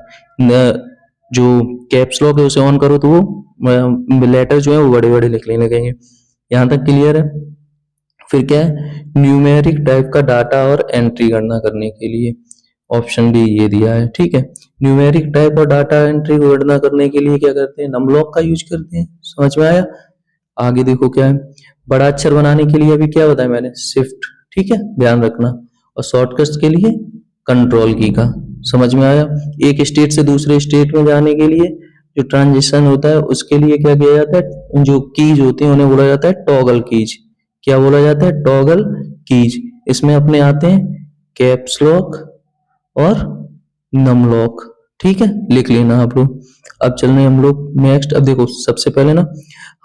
जो कैप्स लॉक है उसे ऑन करो तो वो लेटर जो है वो बड़े बड़े लिखने लगेंगे। यहां तक क्लियर है? फिर क्या है? न्यूमेरिक टाइप का डाटा और एंट्री गणना करने के लिए ऑप्शन डी ये दिया है। ठीक है, न्यूमेरिक टाइप और डाटा एंट्री को गणना करने के लिए क्या करते हैं? नमलॉक का यूज करते हैं। समझ में आया? आगे देखो क्या है? बड़ा अक्षर बनाने के लिए अभी क्या बताया मैंने? शिफ्ट। ठीक है, ध्यान रखना। और शॉर्टकट्स के लिए कंट्रोल की का। समझ में आया? एक स्टेट से दूसरे स्टेट में जाने के लिए जो ट्रांजिशन होता है उसके लिए क्या किया जाता है? जो कीज होती है उन्हें बोला जाता है टॉगल कीज। क्या बोला जाता है? Toggle keys. इसमें अपने आते हैं कैप्स लॉक और नम लॉक। ठीक है, लिख लेना आप लोग। अब चल रहे हम लोग नेक्स्ट। अब देखो सबसे पहले ना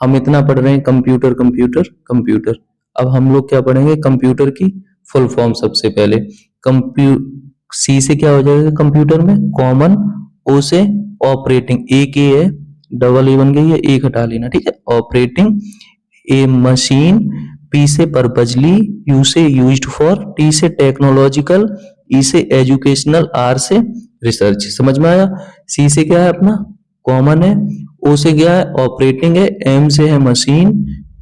हम इतना पढ़ रहे हैं कंप्यूटर कंप्यूटर कंप्यूटर। अब हम लोग क्या पढ़ेंगे? कंप्यूटर की फुल फॉर्म। सबसे पहले सी से क्या हो जाएगा? कंप्यूटर में कॉमन, ओ से ऑपरेटिंग, ए के है, डबल ए बन गई है, एक हटा लेना। ठीक है, ऑपरेटिंग, ए मशीन, पी से पर्पजली, यू से यूज्ड फॉर, टी से टेक्नोलॉजिकल, ई से एजुकेशनल, आर से रिसर्च। समझ में आया? सी से क्या है? अपना कॉमन है, ओ से क्या है? ऑपरेटिंग है, एम से है मशीन,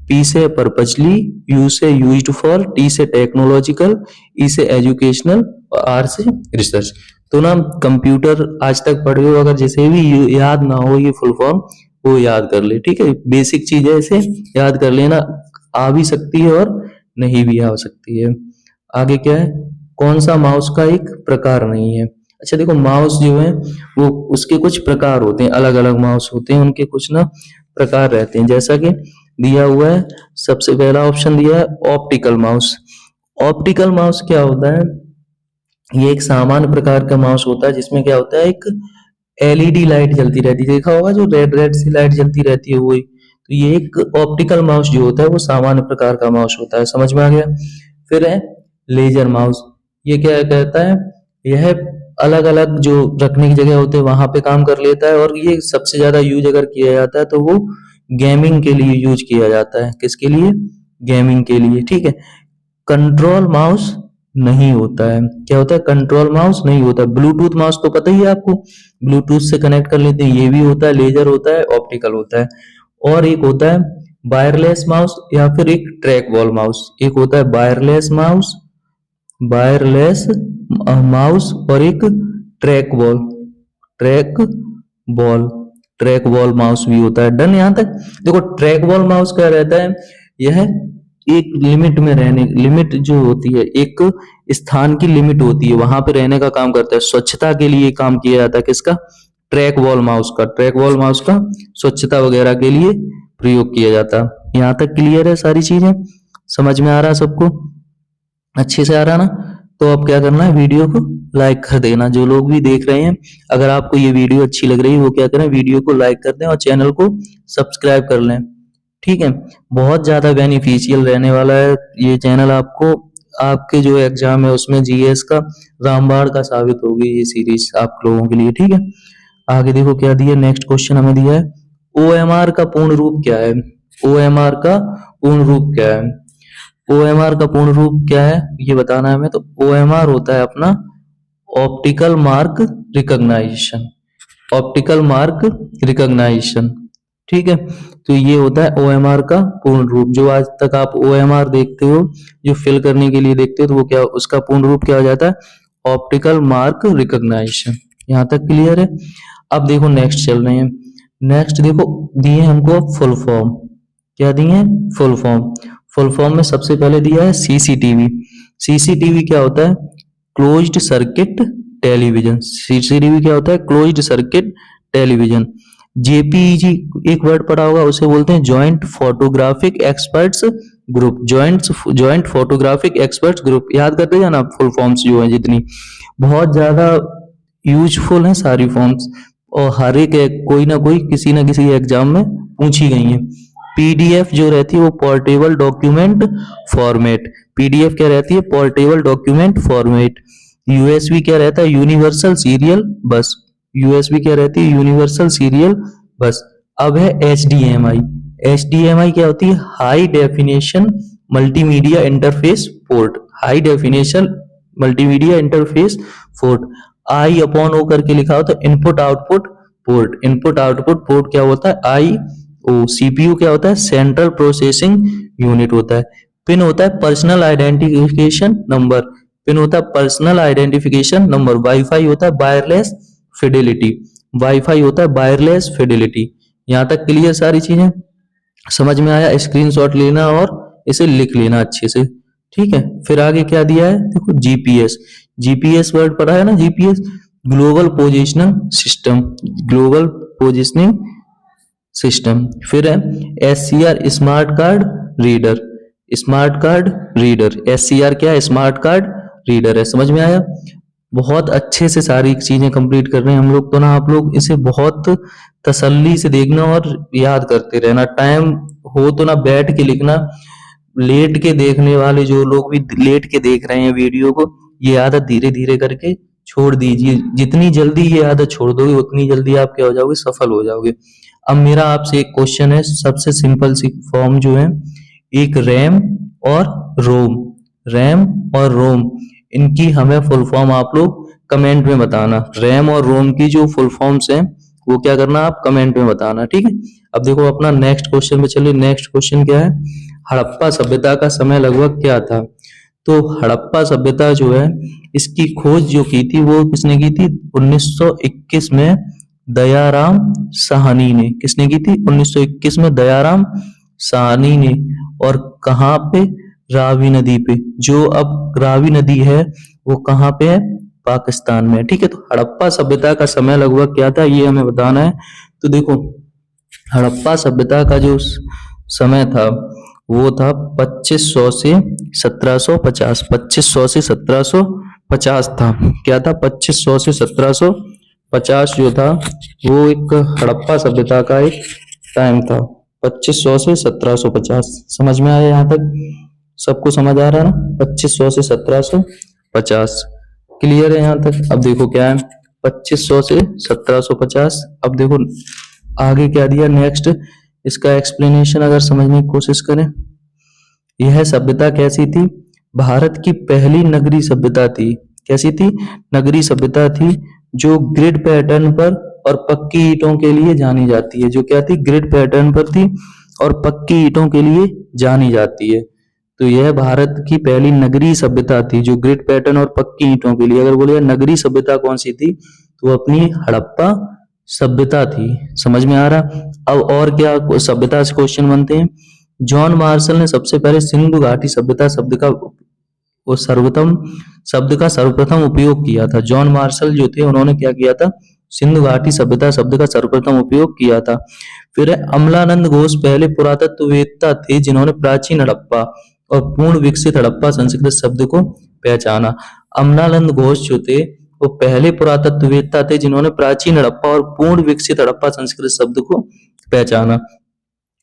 पी से पर्पजली, यू से यूज्ड फॉर, टी से टेक्नोलॉजिकल, ई से एजुकेशनल और आर से रिसर्च। तो ना कंप्यूटर आज तक पढ़े हो, अगर जैसे भी याद ना हो ये फुल फॉर्म, वो याद कर ले। ठीक है, बेसिक चीज है, इसे याद कर लेना। आ भी सकती है और नहीं भी आ सकती है। आगे क्या है, कौन सा माउस का एक प्रकार नहीं है। अच्छा देखो, माउस जो है वो उसके कुछ प्रकार होते हैं, अलग अलग माउस होते हैं, उनके कुछ ना प्रकार रहते हैं। जैसा कि दिया हुआ है, सबसे पहला ऑप्शन दिया है ऑप्टिकल माउस। ऑप्टिकल माउस क्या होता है, ये एक सामान्य प्रकार का माउस होता है जिसमें क्या होता है, एक एलईडी लाइट जलती रहती है। देखा होगा जो रेड रेड सी लाइट जलती रहती है वही। तो ये एक ऑप्टिकल माउस जो होता है वो सामान्य प्रकार का माउस होता है। समझ में आ गया। फिर है लेजर माउस। ये क्या कहता है, यह अलग अलग जो रखने की जगह होते हैं वहां पे काम कर लेता है, और ये सबसे ज्यादा यूज अगर किया जाता है तो वो गेमिंग के लिए यूज किया जाता है। किसके लिए, गेमिंग के लिए। ठीक है, कंट्रोल माउस नहीं होता है। क्या होता है, कंट्रोल माउस नहीं होता है। ब्लूटूथ माउस तो पता ही है आपको, ब्लूटूथ से कनेक्ट कर लेते हैं, ये भी होता है, लेजर होता है, ऑप्टिकल होता है। और एक होता है वायरलेस माउस या फिर एक ट्रैक बॉल माउस। एक होता है वायरलेस माउस, वायरलेस माउस, और एक track ball, track ball, track ball mouse भी होता है। डन यहाँ तक। देखो ट्रैक बॉल माउस क्या रहता है, यह एक लिमिट में रहने, लिमिट जो होती है, एक स्थान की लिमिट होती है, वहां पे रहने का काम करता है। स्वच्छता के लिए काम किया जाता है किसका, ट्रैक बॉल माउस का। ट्रैक बॉल माउस का स्वच्छता वगैरह के लिए प्रयोग किया जाता है। यहाँ तक क्लियर है सारी चीजें, समझ में आ रहा है सबको, अच्छे से आ रहा ना। तो अब क्या करना है, वीडियो को लाइक कर देना। जो लोग भी देख रहे हैं, अगर आपको ये वीडियो अच्छी लग रही है वो क्या करें, वीडियो को लाइक कर दें और चैनल को सब्सक्राइब कर लें। ठीक है, बहुत ज्यादा बेनिफिशियल रहने वाला है ये चैनल आपको। आपके जो एग्जाम है उसमें जीएस का रामबाण का साबित होगी ये सीरीज आप लोगों के लिए। ठीक है, आगे देखो क्या दिया, नेक्स्ट क्वेश्चन हमें दिया है ओएमआर का पूर्ण रूप क्या है। ओएमआर का पूर्ण रूप क्या है, ओएमआर का पूर्ण रूप क्या है ये बताना है हमें। तो ओएमआर होता है अपना optical mark recognition, optical mark recognition. ठीक है, तो ये होता है ओएमआर का पूर्ण रूप। जो आज तक आप ओएमआर देखते हो, जो फिल करने के लिए देखते हो, तो वो क्या, उसका पूर्ण रूप क्या हो जाता है, ऑप्टिकल मार्क रिकॉग्नाइजेशन। यहाँ तक क्लियर है। अब देखो नेक्स्ट चल रहे हैं। नेक्स्ट देखो दिए हमको फुल फॉर्म, क्या दिए हैं, फुल फॉर्म। फुल फॉर्म में सबसे पहले दिया है सीसीटीवी। सीसीटीवी क्या होता है, क्लोज्ड सर्किट टेलीविजन। सीसीटीवी क्या होता है, क्लोज्ड सर्किट टेलीविजन। जेपीईजी एक वर्ड पढ़ा होगा, उसे बोलते हैं joint photographic experts group. Joint photographic experts group. याद करते जाना फुल फॉर्म्स जो है जितनी, बहुत ज्यादा यूजफुल है सारी फॉर्म्स, और हर एक कोई ना कोई किसी ना किसी एग्जाम में पूछी गई है। पीडीएफ जो रहती है वो पोर्टेबल डॉक्यूमेंट फॉर्मेट। पीडीएफ क्या रहती है, पोर्टेबल डॉक्यूमेंट फॉर्मेट। यूएसबी क्या रहता है, यूनिवर्सल सीरियल बस। यूएसबी क्या रहती है, यूनिवर्सल सीरियल बस। अब है एचडीएमआई। एचडीएमआई क्या होती है, high definition multimedia interface port. High definition multimedia interface port. I upon O करके लिखा होता है input output port. Input output port क्या होता है, आई ओ। सीपीयू क्या होता है, सेंट्रल प्रोसेसिंग यूनिट होता है। पिन होता है पर्सनल आइडेंटिफिकेशन नंबर। पिन होता है पर्सनल आइडेंटिफिकेशन नंबर। वाईफाई होता है वायरलेस फिडेलिटी। वाईफाई होता है वायरलेस फिडेलिटी। यहाँ तक क्लियर सारी चीजें, समझ में आया। स्क्रीनशॉट लेना और इसे लिख लेना अच्छे से। ठीक है, फिर आगे क्या दिया है, देखो जीपीएस। जीपीएस वर्ड पढ़ा है ना, GPS global positioning system, global positioning system. फिर है SCR smart card reader. Smart card reader, SCR क्या है, स्मार्ट कार्ड रीडर है। समझ में आया। बहुत अच्छे से सारी चीजें कंप्लीट कर रहे हैं हम लोग तो ना। आप लोग इसे बहुत तसल्ली से देखना और याद करते रहना। टाइम हो तो ना बैठ के लिखना। लेट के देखने वाले जो लोग भी लेट के देख रहे हैं वीडियो को, ये आदत धीरे धीरे करके छोड़ दीजिए। जितनी जल्दी ये आदत छोड़ दोगे उतनी जल्दी आप क्या हो जाओगे, सफल हो जाओगे। अब मेरा आपसे एक क्वेश्चन है, सबसे सिंपल सी फॉर्म जो है, एक रैम और रोम, रैम और रोम, इनकी हमें फुल फॉर्म आप लोग कमेंट में बताना। रैम और रोम की जो फुल फॉर्म्स हैं वो क्या करना, आप कमेंट में बताना। ठीक है, अब देखो अपना नेक्स्ट क्वेश्चन पे चलिए। नेक्स्ट क्वेश्चन क्या है, हड़प्पा सभ्यता का समय लगभग क्या था। तो हड़प्पा सभ्यता जो है, इसकी खोज जो की थी वो किसने की थी, 1921 में दयाराम साहनी ने। किसने की थी? 1921 में दयाराम साहनी ने। और कहाँ पे? रावी नदी पे। जो अब रावी नदी है वो कहाँ पे है? पाकिस्तान में। ठीक है, तो हड़प्पा सभ्यता का समय लगभग क्या था ये हमें बताना है। तो देखो, हड़प्पा सभ्यता का जो समय था वो था 2500 से 1750। 2500 से 1750 था। क्या था? 2500 से 1750 जो था वो एक हड़प्पा सभ्यता का एक टाइम था। 2500 से 1750। समझ में आया यहाँ तक? सबको समझ आ रहा है ना? 2500 से 1750 क्लियर है यहाँ तक? अब देखो क्या है 2500 से 1750। अब देखो आगे क्या दिया नेक्स्ट, इसका एक्सप्लेनेशन अगर समझने की कोशिश करें। यह सभ्यता कैसी थी? भारत की पहली नगरीय सभ्यता थी। कैसी थी? नगरीय सभ्यता थी जो ग्रिड पैटर्न पर और पक्की ईंटों के लिए जानी जाती है। जो क्या थी? ग्रिड पैटर्न पर थी और पक्की ईंटों के लिए जानी जाती है। तो यह भारत की पहली नगरीय सभ्यता थी जो ग्रिड पैटर्न और पक्की ईंटों के लिए। अगर बोले नगरीय सभ्यता कौन सी थी तो अपनी हड़प्पा सभ्यता थी। समझ में आ रहा? अब और क्या सभ्यता से क्वेश्चन बनते हैं। जॉन मार्शल ने सबसे पहले सिंधु घाटी सभ्यता शब्द का सर्वप्रथम उपयोग किया था। जॉन मार्शल जो थे उन्होंने क्या किया था? सिंधु घाटी सभ्यता शब्द का सर्वप्रथम उपयोग किया था। फिर अमलानंद घोष पहले पुरातत्ववेत्ता थे जिन्होंने प्राचीन हड़प्पा और पूर्ण विकसित हड़प्पा संस्कृत शब्द को पहचाना। अमलानंद घोष जो थे वो पहले पुरातत्ववेत्ता थे जिन्होंने प्राचीन हड़प्पा और पूर्ण विकसित हड़प्पा संस्कृत शब्द को पहचाना।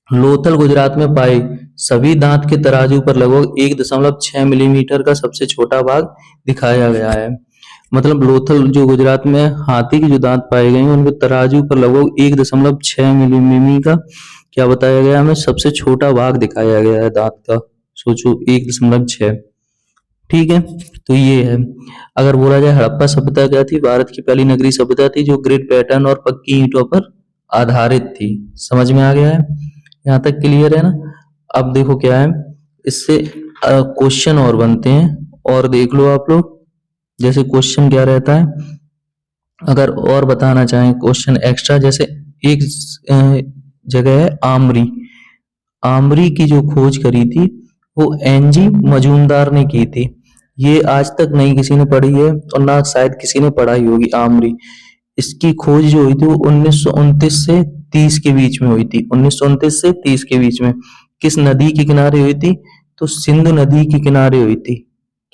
लोथल गुजरात में पाए सभी दांत के तराजू पर लगभग 1.6 मिलीमीटर का सबसे छोटा भाग दिखाया गया है। मतलब लोथल जो गुजरात में हाथी के जो दांत पाए गए हैं उनके तराजू पर लगभग 1.6 मिलीमीटर का क्या बताया गया हमें? सबसे छोटा भाग दिखाया गया है दांत का। सोचो 1.6। ठीक है, तो ये है। अगर बोला जाए हड़प्पा सभ्यता क्या थी? भारत की पहली नगरीय सभ्यता थी जो ग्रिड पैटर्न और पक्की ईंटों पर आधारित थी। समझ में आ गया है? यहाँ तक क्लियर है ना? अब देखो क्या है, इससे क्वेश्चन और बनते हैं और देख लो आप लोग। जैसे क्वेश्चन क्या रहता है, अगर और बताना चाहें क्वेश्चन एक्स्ट्रा, जैसे एक जगह है आमरी। आमरी की जो खोज करी थी वो एनजी मजूमदार ने की थी। ये आज तक नहीं किसी ने पढ़ी है और ना शायद किसी ने पढ़ाई होगी आमरी। इसकी खोज जो हुई थी वो 1929 से 30 के बीच में हुई थी। 1929 से 30 के बीच में। किस नदी के किनारे हुई थी? तो सिंधु नदी के किनारे हुई थी।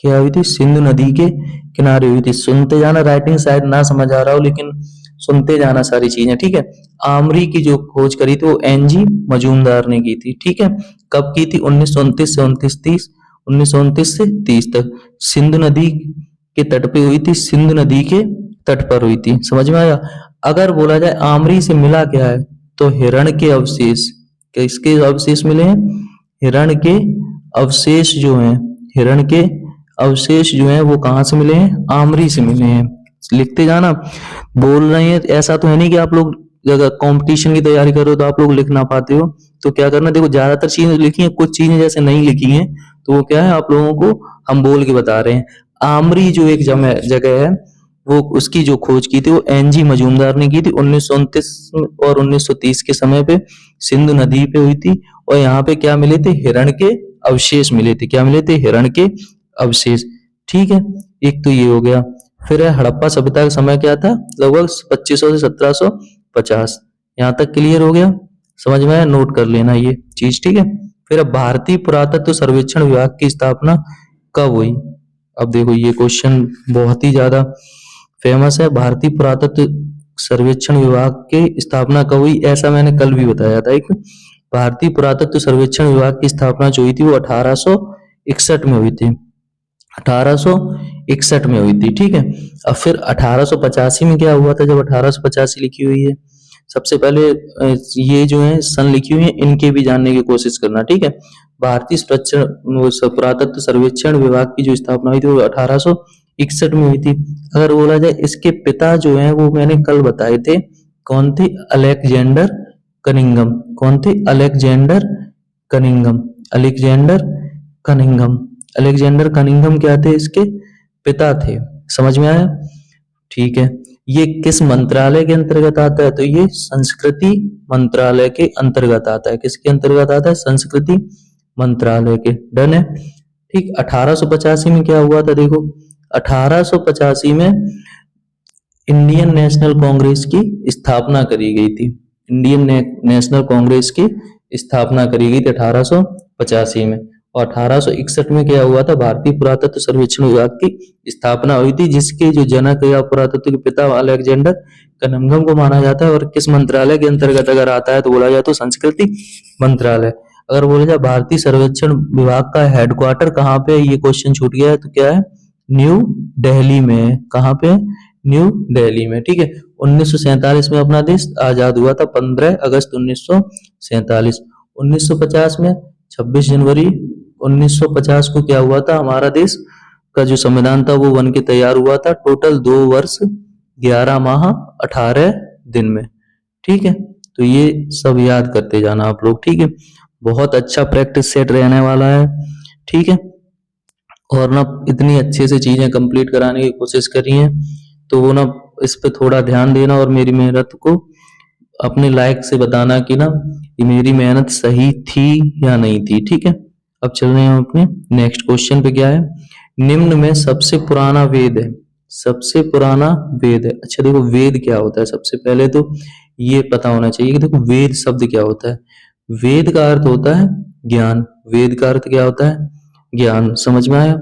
क्या हुई थी? सिंधु नदी के किनारे हुई थी। सुनते जाना, राइटिंग शायद ना समझ आ रहा हो लेकिन सुनते जाना सारी चीजें। ठीक है, आमरी की जो खोज करी थी वो एनजी मजूमदार ने की थी। ठीक है, कब की थी? 1929 से 29 1929 से 30 तक सिंधु नदी के तट पे हुई थी। सिंधु नदी के तट पर हुई थी। समझ में आया? अगर बोला जाए आमरी से मिला क्या है तो हिरण के अवशेष। किसके अवशेष मिले हैं? हिरण के अवशेष जो हैं, हिरण के अवशेष जो हैं वो कहाँ से मिले हैं? आमरी से मिले हैं। लिखते जाना, बोल रहे हैं। ऐसा तो है नहीं कि आप लोग अगर कंपटीशन की तैयारी कर रहे हो तो आप लोग लिख ना पाते हो। तो क्या करना, देखो ज्यादातर चीजें लिखी हैं, कुछ चीजें जैसे नहीं लिखी हैं तो वो क्या है आप लोगों को हम बोल के बता रहे हैं। आमरी जो एक जगह है वो उसकी जो खोज की थी वो एनजी मजूमदार ने की थी 1929 और 1930 के समय पे सिंधु नदी पे हुई थी। और यहाँ पे क्या मिले थे? हिरण के अवशेष मिले थे। क्या मिले थे? हिरण के अवशेष। ठीक है, एक तो ये हो गया। फिर है हड़प्पा सभ्यता का समय क्या था? लगभग 2500 से 1750। यहाँ तक क्लियर हो गया? समझ में आया? नोट कर लेना ये चीज। ठीक है, फिर अब भारतीय पुरातत्व सर्वेक्षण विभाग की स्थापना कब हुई? अब देखो ये क्वेश्चन बहुत ही ज्यादा फेमस है। भारतीय पुरातत्व सर्वेक्षण विभाग की स्थापना कब हुई? ऐसा मैंने कल भी बताया था। एक भारतीय पुरातत्व सर्वेक्षण विभाग की स्थापना जो हुई थी वो 1861 में हुई थी। 1861 में हुई थी। ठीक है, अब फिर 1885 में क्या हुआ था जब 1885 लिखी हुई है? सबसे पहले ये जो है सन लिखी हुई है इनके भी जानने की कोशिश करना। ठीक है, भारतीय पुरातत्व सर्वेक्षण विभाग की जो स्थापना हुई थी वो 1861 में हुई थी। अगर बोला जाए इसके पिता जो हैं वो मैंने कल बताए थे। कौन थे? Alexander Cunningham. कौन थे? Alexander Cunningham. Alexander Cunningham. Alexander Cunningham क्या थे? इसके पिता थे। समझ में आया? ठीक है, ये किस मंत्रालय के अंतर्गत आता है? तो ये संस्कृति मंत्रालय के अंतर्गत आता है। किसके अंतर्गत आता है? संस्कृति मंत्रालय के। डन है। ठीक। 1885 में क्या हुआ था? देखो 1885 में इंडियन नेशनल कांग्रेस की स्थापना करी गई थी। इंडियन नेशनल कांग्रेस की स्थापना करी गई थी 1885 में। और 1861 में क्या हुआ था? भारतीय पुरातत्व सर्वेक्षण विभाग की स्थापना हुई थी, जिसके जो जनक या पुरातत्व के पिता अलेक्जेंडर कनिंघम को माना जाता है। और किस मंत्रालय के अंतर्गत अगर आता है तो बोला जाए तो संस्कृति मंत्रालय। अगर बोला जाए भारतीय सर्वेक्षण विभाग का हेडक्वार्टर कहाँ पे? ये क्वेश्चन छूट गया है, तो क्या है? न्यू दिल्ली में। कहाँ पे? न्यू दिल्ली में। ठीक है। 1947 में अपना देश आजाद हुआ था, 15 अगस्त 1947। 1950 में 26 जनवरी 1950 को क्या हुआ था? हमारा देश का जो संविधान था वो बन के तैयार हुआ था, टोटल 2 वर्ष 11 माह 18 दिन में। ठीक है। तो ये सब याद करते जाना आप लोग। ठीक है। बहुत अच्छा प्रैक्टिस सेट रहने वाला है। ठीक है। और ना इतनी अच्छे से चीजें कंप्लीट कराने की कोशिश करी है, तो वो ना इस पे थोड़ा ध्यान देना और मेरी मेहनत को अपने लायक से बताना कि ना ये मेरी मेहनत सही थी या नहीं थी। ठीक है। अब चल रहे हैं हम अपने नेक्स्ट क्वेश्चन पे। क्या है? निम्न में सबसे पुराना वेद है। सबसे पुराना वेद है। अच्छा देखो वेद क्या होता है? सबसे पहले तो ये पता होना चाहिए कि देखो वेद शब्द क्या होता है। वेद का अर्थ होता है ज्ञान। वेद का अर्थ क्या होता है? ज्ञान। समझ में आया?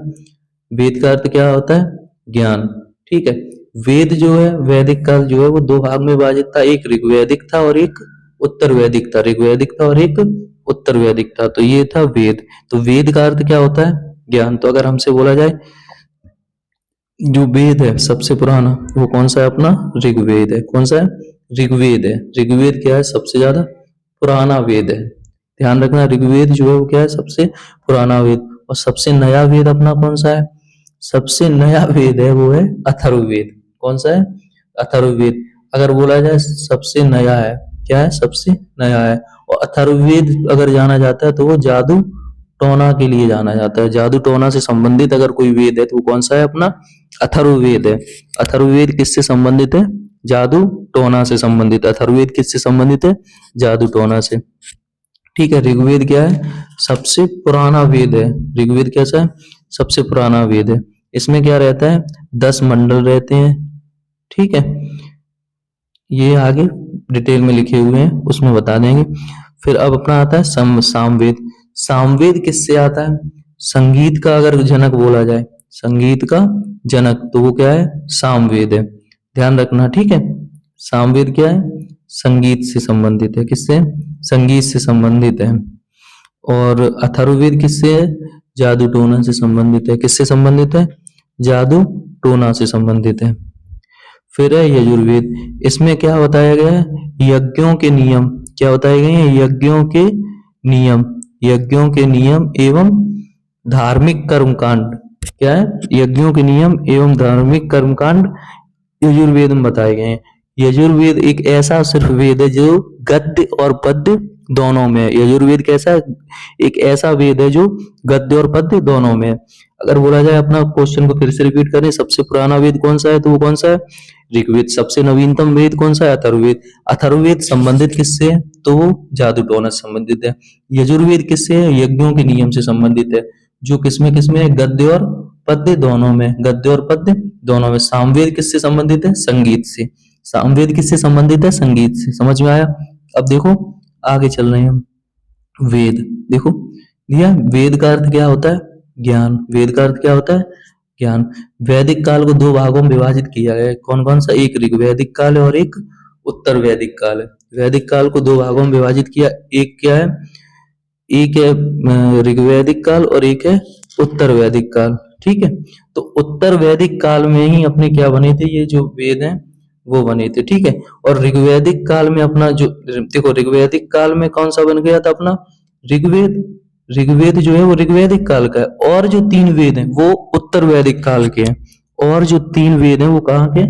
वेद का अर्थ क्या होता है? ज्ञान। ठीक है। वेद जो है, वैदिक काल जो है वो 2 भाग में विभाजित था, एक ऋग्वैदिक था और एक उत्तर वैदिक था। ऋग्वैदिक था और एक उत्तर वैदिक था। तो ये था वेद। तो वेद का अर्थ क्या होता है? ज्ञान। तो अगर हमसे बोला जाए जो वेद है सबसे पुराना, वो कौन सा है? अपना ऋग्वेद है। कौन सा है? ऋग्वेद है। ऋग्वेद क्या है? सबसे ज्यादा पुराना वेद है। ध्यान रखना, ऋग्वेद जो है वो क्या है? सबसे पुराना वेद। और सबसे नया वेद अपना कौन सा है? सबसे नया वेद है वो है अथर्ववेद। कौन सा है? अथर्ववेद। अगर बोला जाए सबसे नया है, क्या है? सबसे नया है। और अथर्ववेद अगर जाना जाता है तो वो जादू टोना के लिए जाना जाता है। जादू टोना से संबंधित अगर कोई वेद है तो वो कौन सा है? अपना अथर्ववेद है। अथर्ववेद किससे संबंधित है? जादू टोना से संबंधित। अथर्ववेद किससे संबंधित है? जादू टोना से। ठीक है। ऋग्वेद क्या है? सबसे पुराना वेद है। ऋग्वेद कैसा है? सबसे पुराना वेद है। इसमें क्या रहता है? 10 मंडल रहते हैं। ठीक है। ये आगे डिटेल में लिखे हुए हैं, उसमें बता देंगे। फिर अब अपना आता है सामवेद। सामवेद किससे आता है? संगीत का अगर जनक बोला जाए, संगीत का जनक, तो वो क्या है? सामवेद है। ध्यान रखना। ठीक है। सामवेद क्या है? संगीत से संबंधित है। किससे? संगीत से संबंधित है। और अथर्ववेद किससे है? जादू टोना से संबंधित है। किससे संबंधित है? जादू टोना से संबंधित है। फिर है यजुर्वेद। इसमें क्या बताया गया है? यज्ञों के नियम। क्या बताए गए हैं? यज्ञों के नियम। यज्ञों के नियम एवं धार्मिक कर्मकांड। क्या है? यज्ञों के नियम एवं धार्मिक कर्मकांड यजुर्वेद में बताए गए हैं। यजुर्वेद एक ऐसा सिर्फ वेद है जो गद्य और पद्य दोनों में है। यजुर्वेद कैसा है? एक ऐसा वेद है जो गद्य और पद्य दोनों में है। अगर बोला जाए अपना क्वेश्चन को फिर से रिपीट करें, सबसे पुराना वेद कौन सा है? तो वो कौन सा है? ऋग्वेद। सबसे नवीनतम वेद कौन सा है? अथर्ववेद। अथर्ववेद संबंधित किससे है? तो वो जादू टोना से संबंधित है। यजुर्वेद किससे है? यज्ञों के नियम से संबंधित है, जो किसमें किसमें है? गद्य और पद्य दोनों में। गद्य और पद्य दोनों में। सामवेद किससे संबंधित है? संगीत से। सामवेद किससे संबंधित है? संगीत से। समझ में आया? अब देखो आगे चल रहे हैं हम। वेद देखो दिया। वेद का अर्थ क्या होता है? ज्ञान। वेद का अर्थ क्या होता है? ज्ञान। वैदिक काल को 2 भागों में विभाजित किया गया है। कौन कौन सा? एक ऋग्वैदिक काल है और एक उत्तर वैदिक काल है। वैदिक काल को 2 भागों में विभाजित किया। एक क्या है? एक है ऋग्वैदिक काल और एक है उत्तर वैदिक काल। ठीक है। तो उत्तर वैदिक काल में ही अपने क्या बने थे? ये जो वेद हैं वो बने थे। ठीक है। और ऋग्वैदिक काल में अपना जो देखो, ऋग्वैदिक काल में कौन सा बन गया था? अपना ऋग्वेद। ऋग्वेद जो है वो ऋग्वैदिक काल का है। और जो 3 वेद हैं वो उत्तर वैदिक काल के हैं। और जो 3 वेद हैं वो कहाँ के?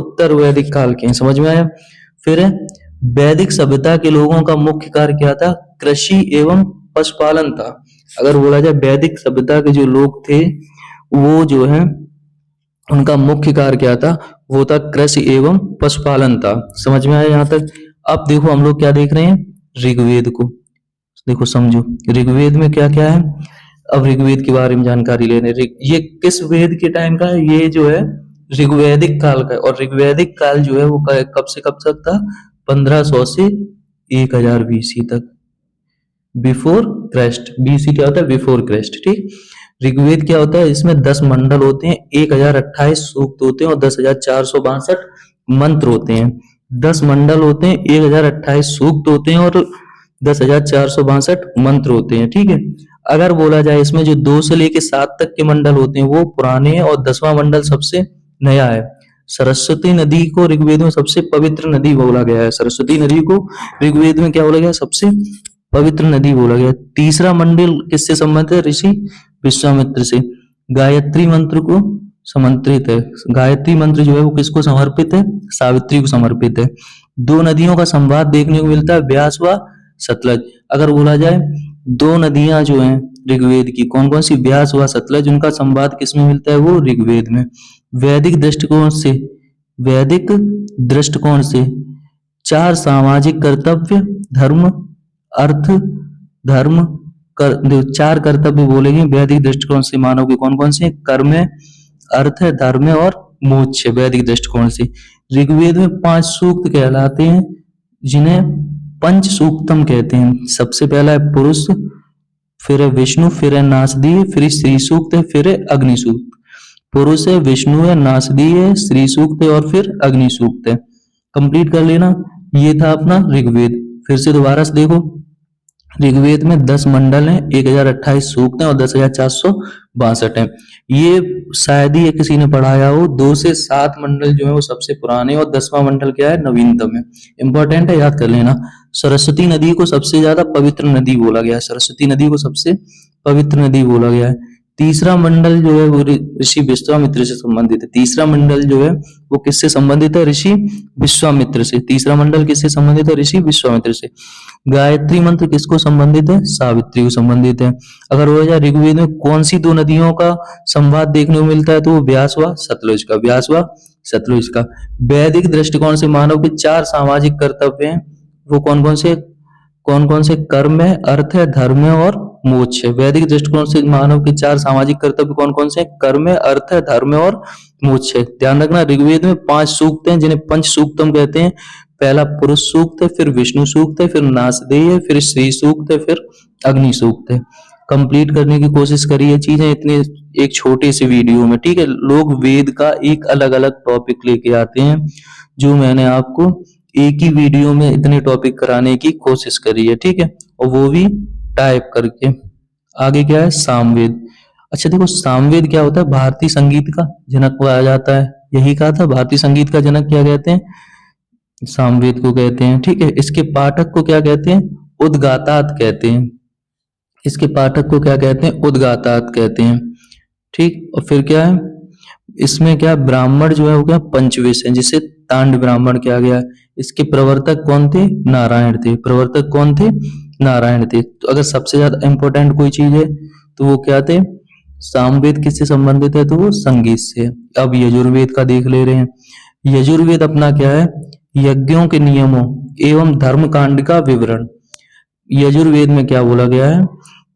उत्तर वैदिक काल के हैं। समझ में आया? फिर है वैदिक सभ्यता के लोगों का मुख्य कार्य क्या था? कृषि एवं पशुपालन था। अगर बोला जाए वैदिक सभ्यता के जो लोग थे वो जो है उनका मुख्य कार्य क्या था? वो था कृषि एवं पशुपालन था। समझ में आया यहाँ तक? अब देखो हम लोग क्या देख रहे हैं, ऋग्वेद को। देखो समझो ऋग्वेद में क्या क्या है। अब ऋग्वेद के बारे में जानकारी लेने, ये किस वेद के टाइम का है? ये जो है ऋग्वैदिक काल का है। और ऋग्वैदिक काल जो है वो कब से कब तक था? 1500 से 1000 बीसी तक, बिफोर क्राइस्ट। बीसी क्या होता है? Before Christ. ठीक। ऋग्वेद क्या होता है? इसमें 10 मंडल होते हैं, 1028 सूक्त होते हैं और 10,462 मंत्र होते हैं। 10 मंडल होते हैं, 1028 सूक्त होते हैं और 10,462 मंत्र होते हैं। ठीक है। अगर बोला जाए इसमें जो 2 से लेके 7 तक के मंडल होते हैं वो पुराने हैं और 10वां मंडल सबसे नया है। सरस्वती नदी को ऋग्वेद में सबसे पवित्र नदी बोला गया है। सरस्वती नदी को ऋग्वेद में क्या बोला गया? सबसे पवित्र नदी बोला गया। तीसरा मंडल किससे संबंधित है? ऋषि विश्वामित्र से। गायत्री मंत्र को समर्पित है। गायत्री मंत्र जो है वो किसको समर्पित है? सावित्री को समर्पित है। 2 नदियों का संवाद देखने को मिलता है, व्यास व सतलज। अगर बोला जाए 2 नदियां जो हैं ऋग्वेद की, कौन कौन सी? व्यास व सतलज। उनका संवाद किसमें मिलता है? वो ऋग्वेद में। वैदिक दृष्टिकोण से, वैदिक दृष्टिकोण से 4 सामाजिक कर्तव्य, धर्म, अर्थ, धर्म, 4 कर्तव्य बोलेंगे वैदिक दृष्टिकोण से मानव के। कौन कौन से? कर्म है, अर्थ है, धर्म है और मोक्ष है वैदिक दृष्टिकोण से। ऋग्वेद में 5 सूक्त कहलाते हैं जिन्हें पंच सूक्तम कहते हैं। सबसे पहला है पुरुष, फिर है विष्णु, फिर है नासदीय, फिर स्त्री सूक्त है, फिर है अग्नि सूक्त। पुरुष है, विष्णु है, नासदीय है, स्त्री सूक्त है और फिर अग्नि सूक्त है। कंप्लीट कर लेना। ये था अपना ऋग्वेद। फिर से दोबारा से देखो, ऋग्वेद में 10 मंडल हैं, 1028 सूक्त हैं और 10,462 हैं। ये शायद ही किसी ने पढ़ाया हो। 2 से 7 मंडल जो है वो सबसे पुराने और 10वां मंडल क्या है? नवीनतम है। इंपॉर्टेंट है, याद कर लेना। सरस्वती नदी को सबसे ज्यादा पवित्र नदी बोला गया है। सरस्वती नदी को सबसे पवित्र नदी बोला गया है। तीसरा मंडल जो है वो ऋषि विश्वामित्र से संबंधित है। तीसरा मंडल जो है वो किससे संबंधित है? ऋषि विश्वामित्र से। तीसरा मंडल किससे संबंधित है? ऋषि विश्वामित्र से। गायत्री मंत्र किसको संबंधित है? सावित्री को संबंधित है। अगर हो जाए ऋग्वेद में कौन सी 2 नदियों का संवाद देखने को मिलता है? तो वो व्यास व सतलुज का। व्यास व सतलुज का। वैदिक दृष्टिकोण से मानव के 4 सामाजिक कर्तव्य हैं। वो कौन कौन से? कौन कौन से? कर्म है, अर्थ है, धर्म है और मोक्ष है। वैदिक दृष्टिकोण से मानव के 4 सामाजिक कर्तव्य कौन कौन से? कर्म है, अर्थ है, धर्म है और मोक्ष है। ध्यान रखना ऋग्वेद में 5 सूक्त हैं जिन्हें पंच सूक्तम कहते हैं। पहला पुरुष सूक्त है, फिर विष्णु सूक्त है, फिर नासदेय है, फिर स्त्री सूक्त है, फिर अग्नि सूक्त है। कंप्लीट करने की कोशिश करिए ये चीजें इतने एक छोटे से वीडियो में। ठीक है। लोग वेद का एक अलग अलग टॉपिक लेके आते हैं, जो मैंने आपको एक ही वीडियो में इतने टॉपिक कराने की कोशिश करी है। ठीक है। और वो भी टाइप करके। आगे क्या है? सामवेद। अच्छा देखो, सामवेद क्या होता है? भारतीय संगीत का जनक कहा जाता है। यही कहा था, भारतीय संगीत का जनक क्या कहते हैं? सामवेद को कहते हैं। ठीक है। इसके पाठक को क्या कहते हैं? उद्गातात कहते हैं। इसके पाठक को क्या कहते हैं? उद्गातात कहते हैं। ठीक। और फिर क्या है इसमें? क्या ब्राह्मण जो है वो क्या? पंचविश है, जिसे तांड ब्राह्मण किया गया। इसके प्रवर्तक कौन थे? नारायण थे। प्रवर्तक कौन थे? नारायण थे। तो अगर सबसे ज्यादा इंपॉर्टेंट कोई चीज है तो वो क्या थे? सामवेद किससे संबंधित है? तो वो संगीत से। अब यजुर्वेद का देख ले रहे हैं। यजुर्वेद अपना क्या है? यज्ञों के नियमों एवं धर्म कांड का विवरण। यजुर्वेद में क्या बोला गया है?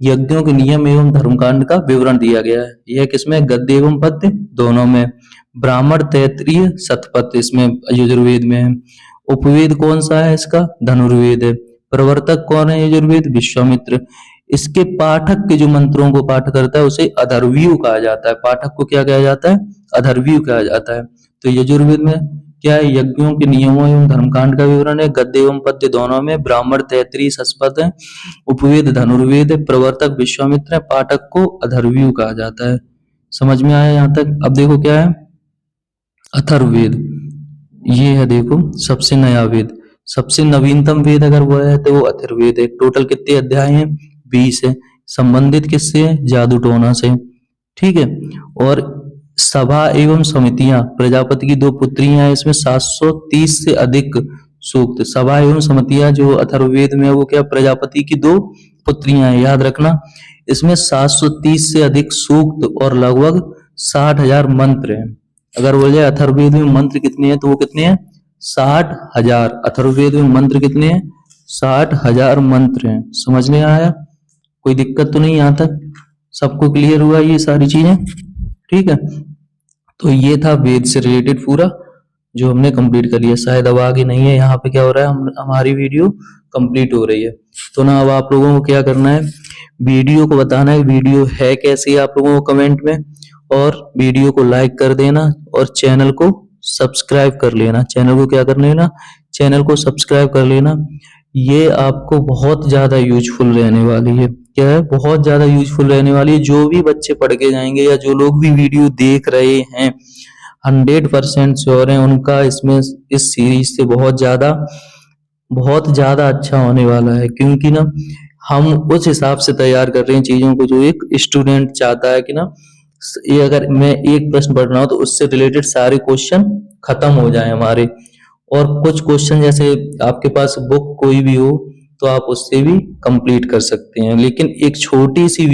यज्ञों के नियम एवं धर्मकांड का विवरण दिया गया है। यह किसमें? गद्य एवं पद्य दोनों में। ब्राह्मण, तैत्तिरीय, शतपथ इसमें यजुर्वेद में है। उपवेद कौन सा है इसका? धनुर्वेद है। प्रवर्तक कौन है यजुर्वेद? विश्वामित्र। इसके पाठक के जो मंत्रों को पाठ करता है उसे अथर्वणीय कहा जाता है। पाठक को क्या कहा जाता है? अथर्वणीय कहा जाता है। तो यजुर्वेद में क्या है? यज्ञों के नियमों एवं धर्मकांड का विवरण है। गद्य एवं पद्य दोनों में। ब्राह्मण, तैत्तिरीय, शतपथ है। उपवेद धनुर्वेद है। प्रवर्तक विश्वामित्र है। पाठक को अथर्वणीय कहा जाता है। समझ में आया यहाँ तक? अब देखो क्या है? अथर्ववेद। ये है देखो सबसे नया वेद, सबसे नवीनतम वेद अगर वो है तो वो अथर्ववेद है। टोटल कितने अध्याय हैं? 20 है। संबंधित किससे है? जादू टोना से। ठीक है। और सभा एवं समितियां, प्रजापति की 2 पुत्रियां हैं। इसमें 730 से अधिक सूक्त। सभा एवं समितियां जो अथर्ववेद में है वो क्या? प्रजापति की 2 पुत्रियां हैं। याद रखना। इसमें 730 से अधिक सूक्त और लगभग 60,000 मंत्र हैं। अगर बोल जाए अथर्ववेद में मंत्र कितने हैं तो वो कितने हैं 60,000। अथर्ववेद में मंत्र कितने हैं 60,000 मंत्र हैं। समझ में आया? कोई दिक्कत तो नहीं यहाँ तक? सबको क्लियर हुआ ये सारी चीजें? ठीक है, तो ये था वेद से रिलेटेड पूरा जो हमने कंप्लीट कर लिया। शायद अब आगे नहीं है, यहाँ पे क्या हो रहा है, हमारी वीडियो कंप्लीट हो रही है। तो ना अब आप लोगों को क्या करना है, वीडियो को बताना है वीडियो है कैसी है आप लोगों को कमेंट में, और वीडियो को लाइक कर देना और चैनल को सब्सक्राइब कर लेना। चैनल को क्या कर लेना, चैनल को सब्सक्राइब कर लेना। ये आपको बहुत ज्यादा यूजफुल रहने वाली है। क्या है, बहुत ज्यादा यूजफुल रहने वाली है। जो भी बच्चे पढ़ के जाएंगे या जो लोग भी वीडियो देख रहे हैं 100% श्योर है उनका इसमें इस सीरीज से बहुत ज्यादा अच्छा होने वाला है। क्योंकि ना हम उस हिसाब से तैयार कर रहे हैं चीजों को जो एक स्टूडेंट चाहता है कि ना ये अगर मैं एक प्रश्न पढ़ रहा हूँ तो उससे रिलेटेड सारे क्वेश्चन खत्म हो जाए हमारे। और कुछ क्वेश्चन जैसे आपके पास बुक कोई भी हो तो आप उससे भी कंप्लीट कर सकते हैं। लेकिन एक छोटी सी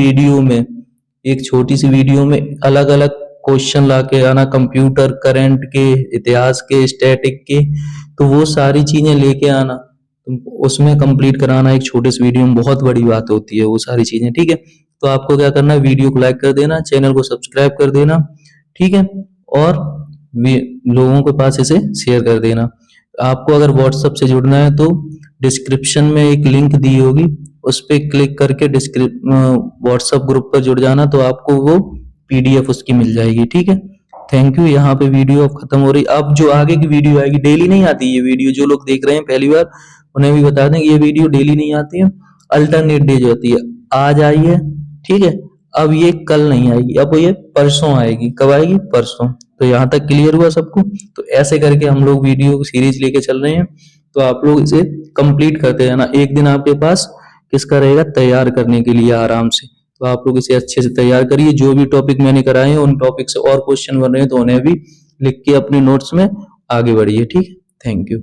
वीडियो में अलग अलग क्वेश्चन लाके आना, कंप्यूटर करंट के, इतिहास के, स्टैटिक के, तो वो सारी चीजें लेके आना, तो उसमें कंप्लीट कराना एक छोटे से वीडियो में बहुत बड़ी बात होती है वो सारी चीजें। ठीक है, तो आपको क्या करना है, वीडियो को लाइक कर देना, चैनल को सब्सक्राइब कर देना। ठीक है, और लोगों के पास इसे शेयर कर देना। आपको अगर व्हाट्सएप से जुड़ना है तो डिस्क्रिप्शन में एक लिंक दी होगी, उस पर क्लिक करके व्हाट्सएप ग्रुप पर जुड़ जाना, तो आपको वो पीडीएफ उसकी मिल जाएगी। ठीक है, थैंक यू। यहाँ पे वीडियो अब खत्म हो रही। अब जो आगे की वीडियो आएगी, डेली नहीं आती ये वीडियो, जो लोग देख रहे हैं पहली बार उन्हें भी बता दें ये वीडियो डेली नहीं आती है, अल्टरनेट डेज होती है। आज आई है, ठीक है, अब ये कल नहीं आएगी, अब ये परसों आएगी। कब आएगी? परसों। तो यहाँ तक क्लियर हुआ सबको? तो ऐसे करके हम लोग वीडियो सीरीज लेके चल रहे हैं, तो आप लोग इसे कंप्लीट करते रहना। एक दिन आपके पास किसका रहेगा, तैयार करने के लिए आराम से। तो आप लोग इसे अच्छे से तैयार करिए। जो भी टॉपिक मैंने कराए हैं उन टॉपिक से और क्वेश्चन बन रहे हैं तो उन्हें भी लिख के अपने नोट्स में आगे बढ़िए। ठीक है, थैंक यू।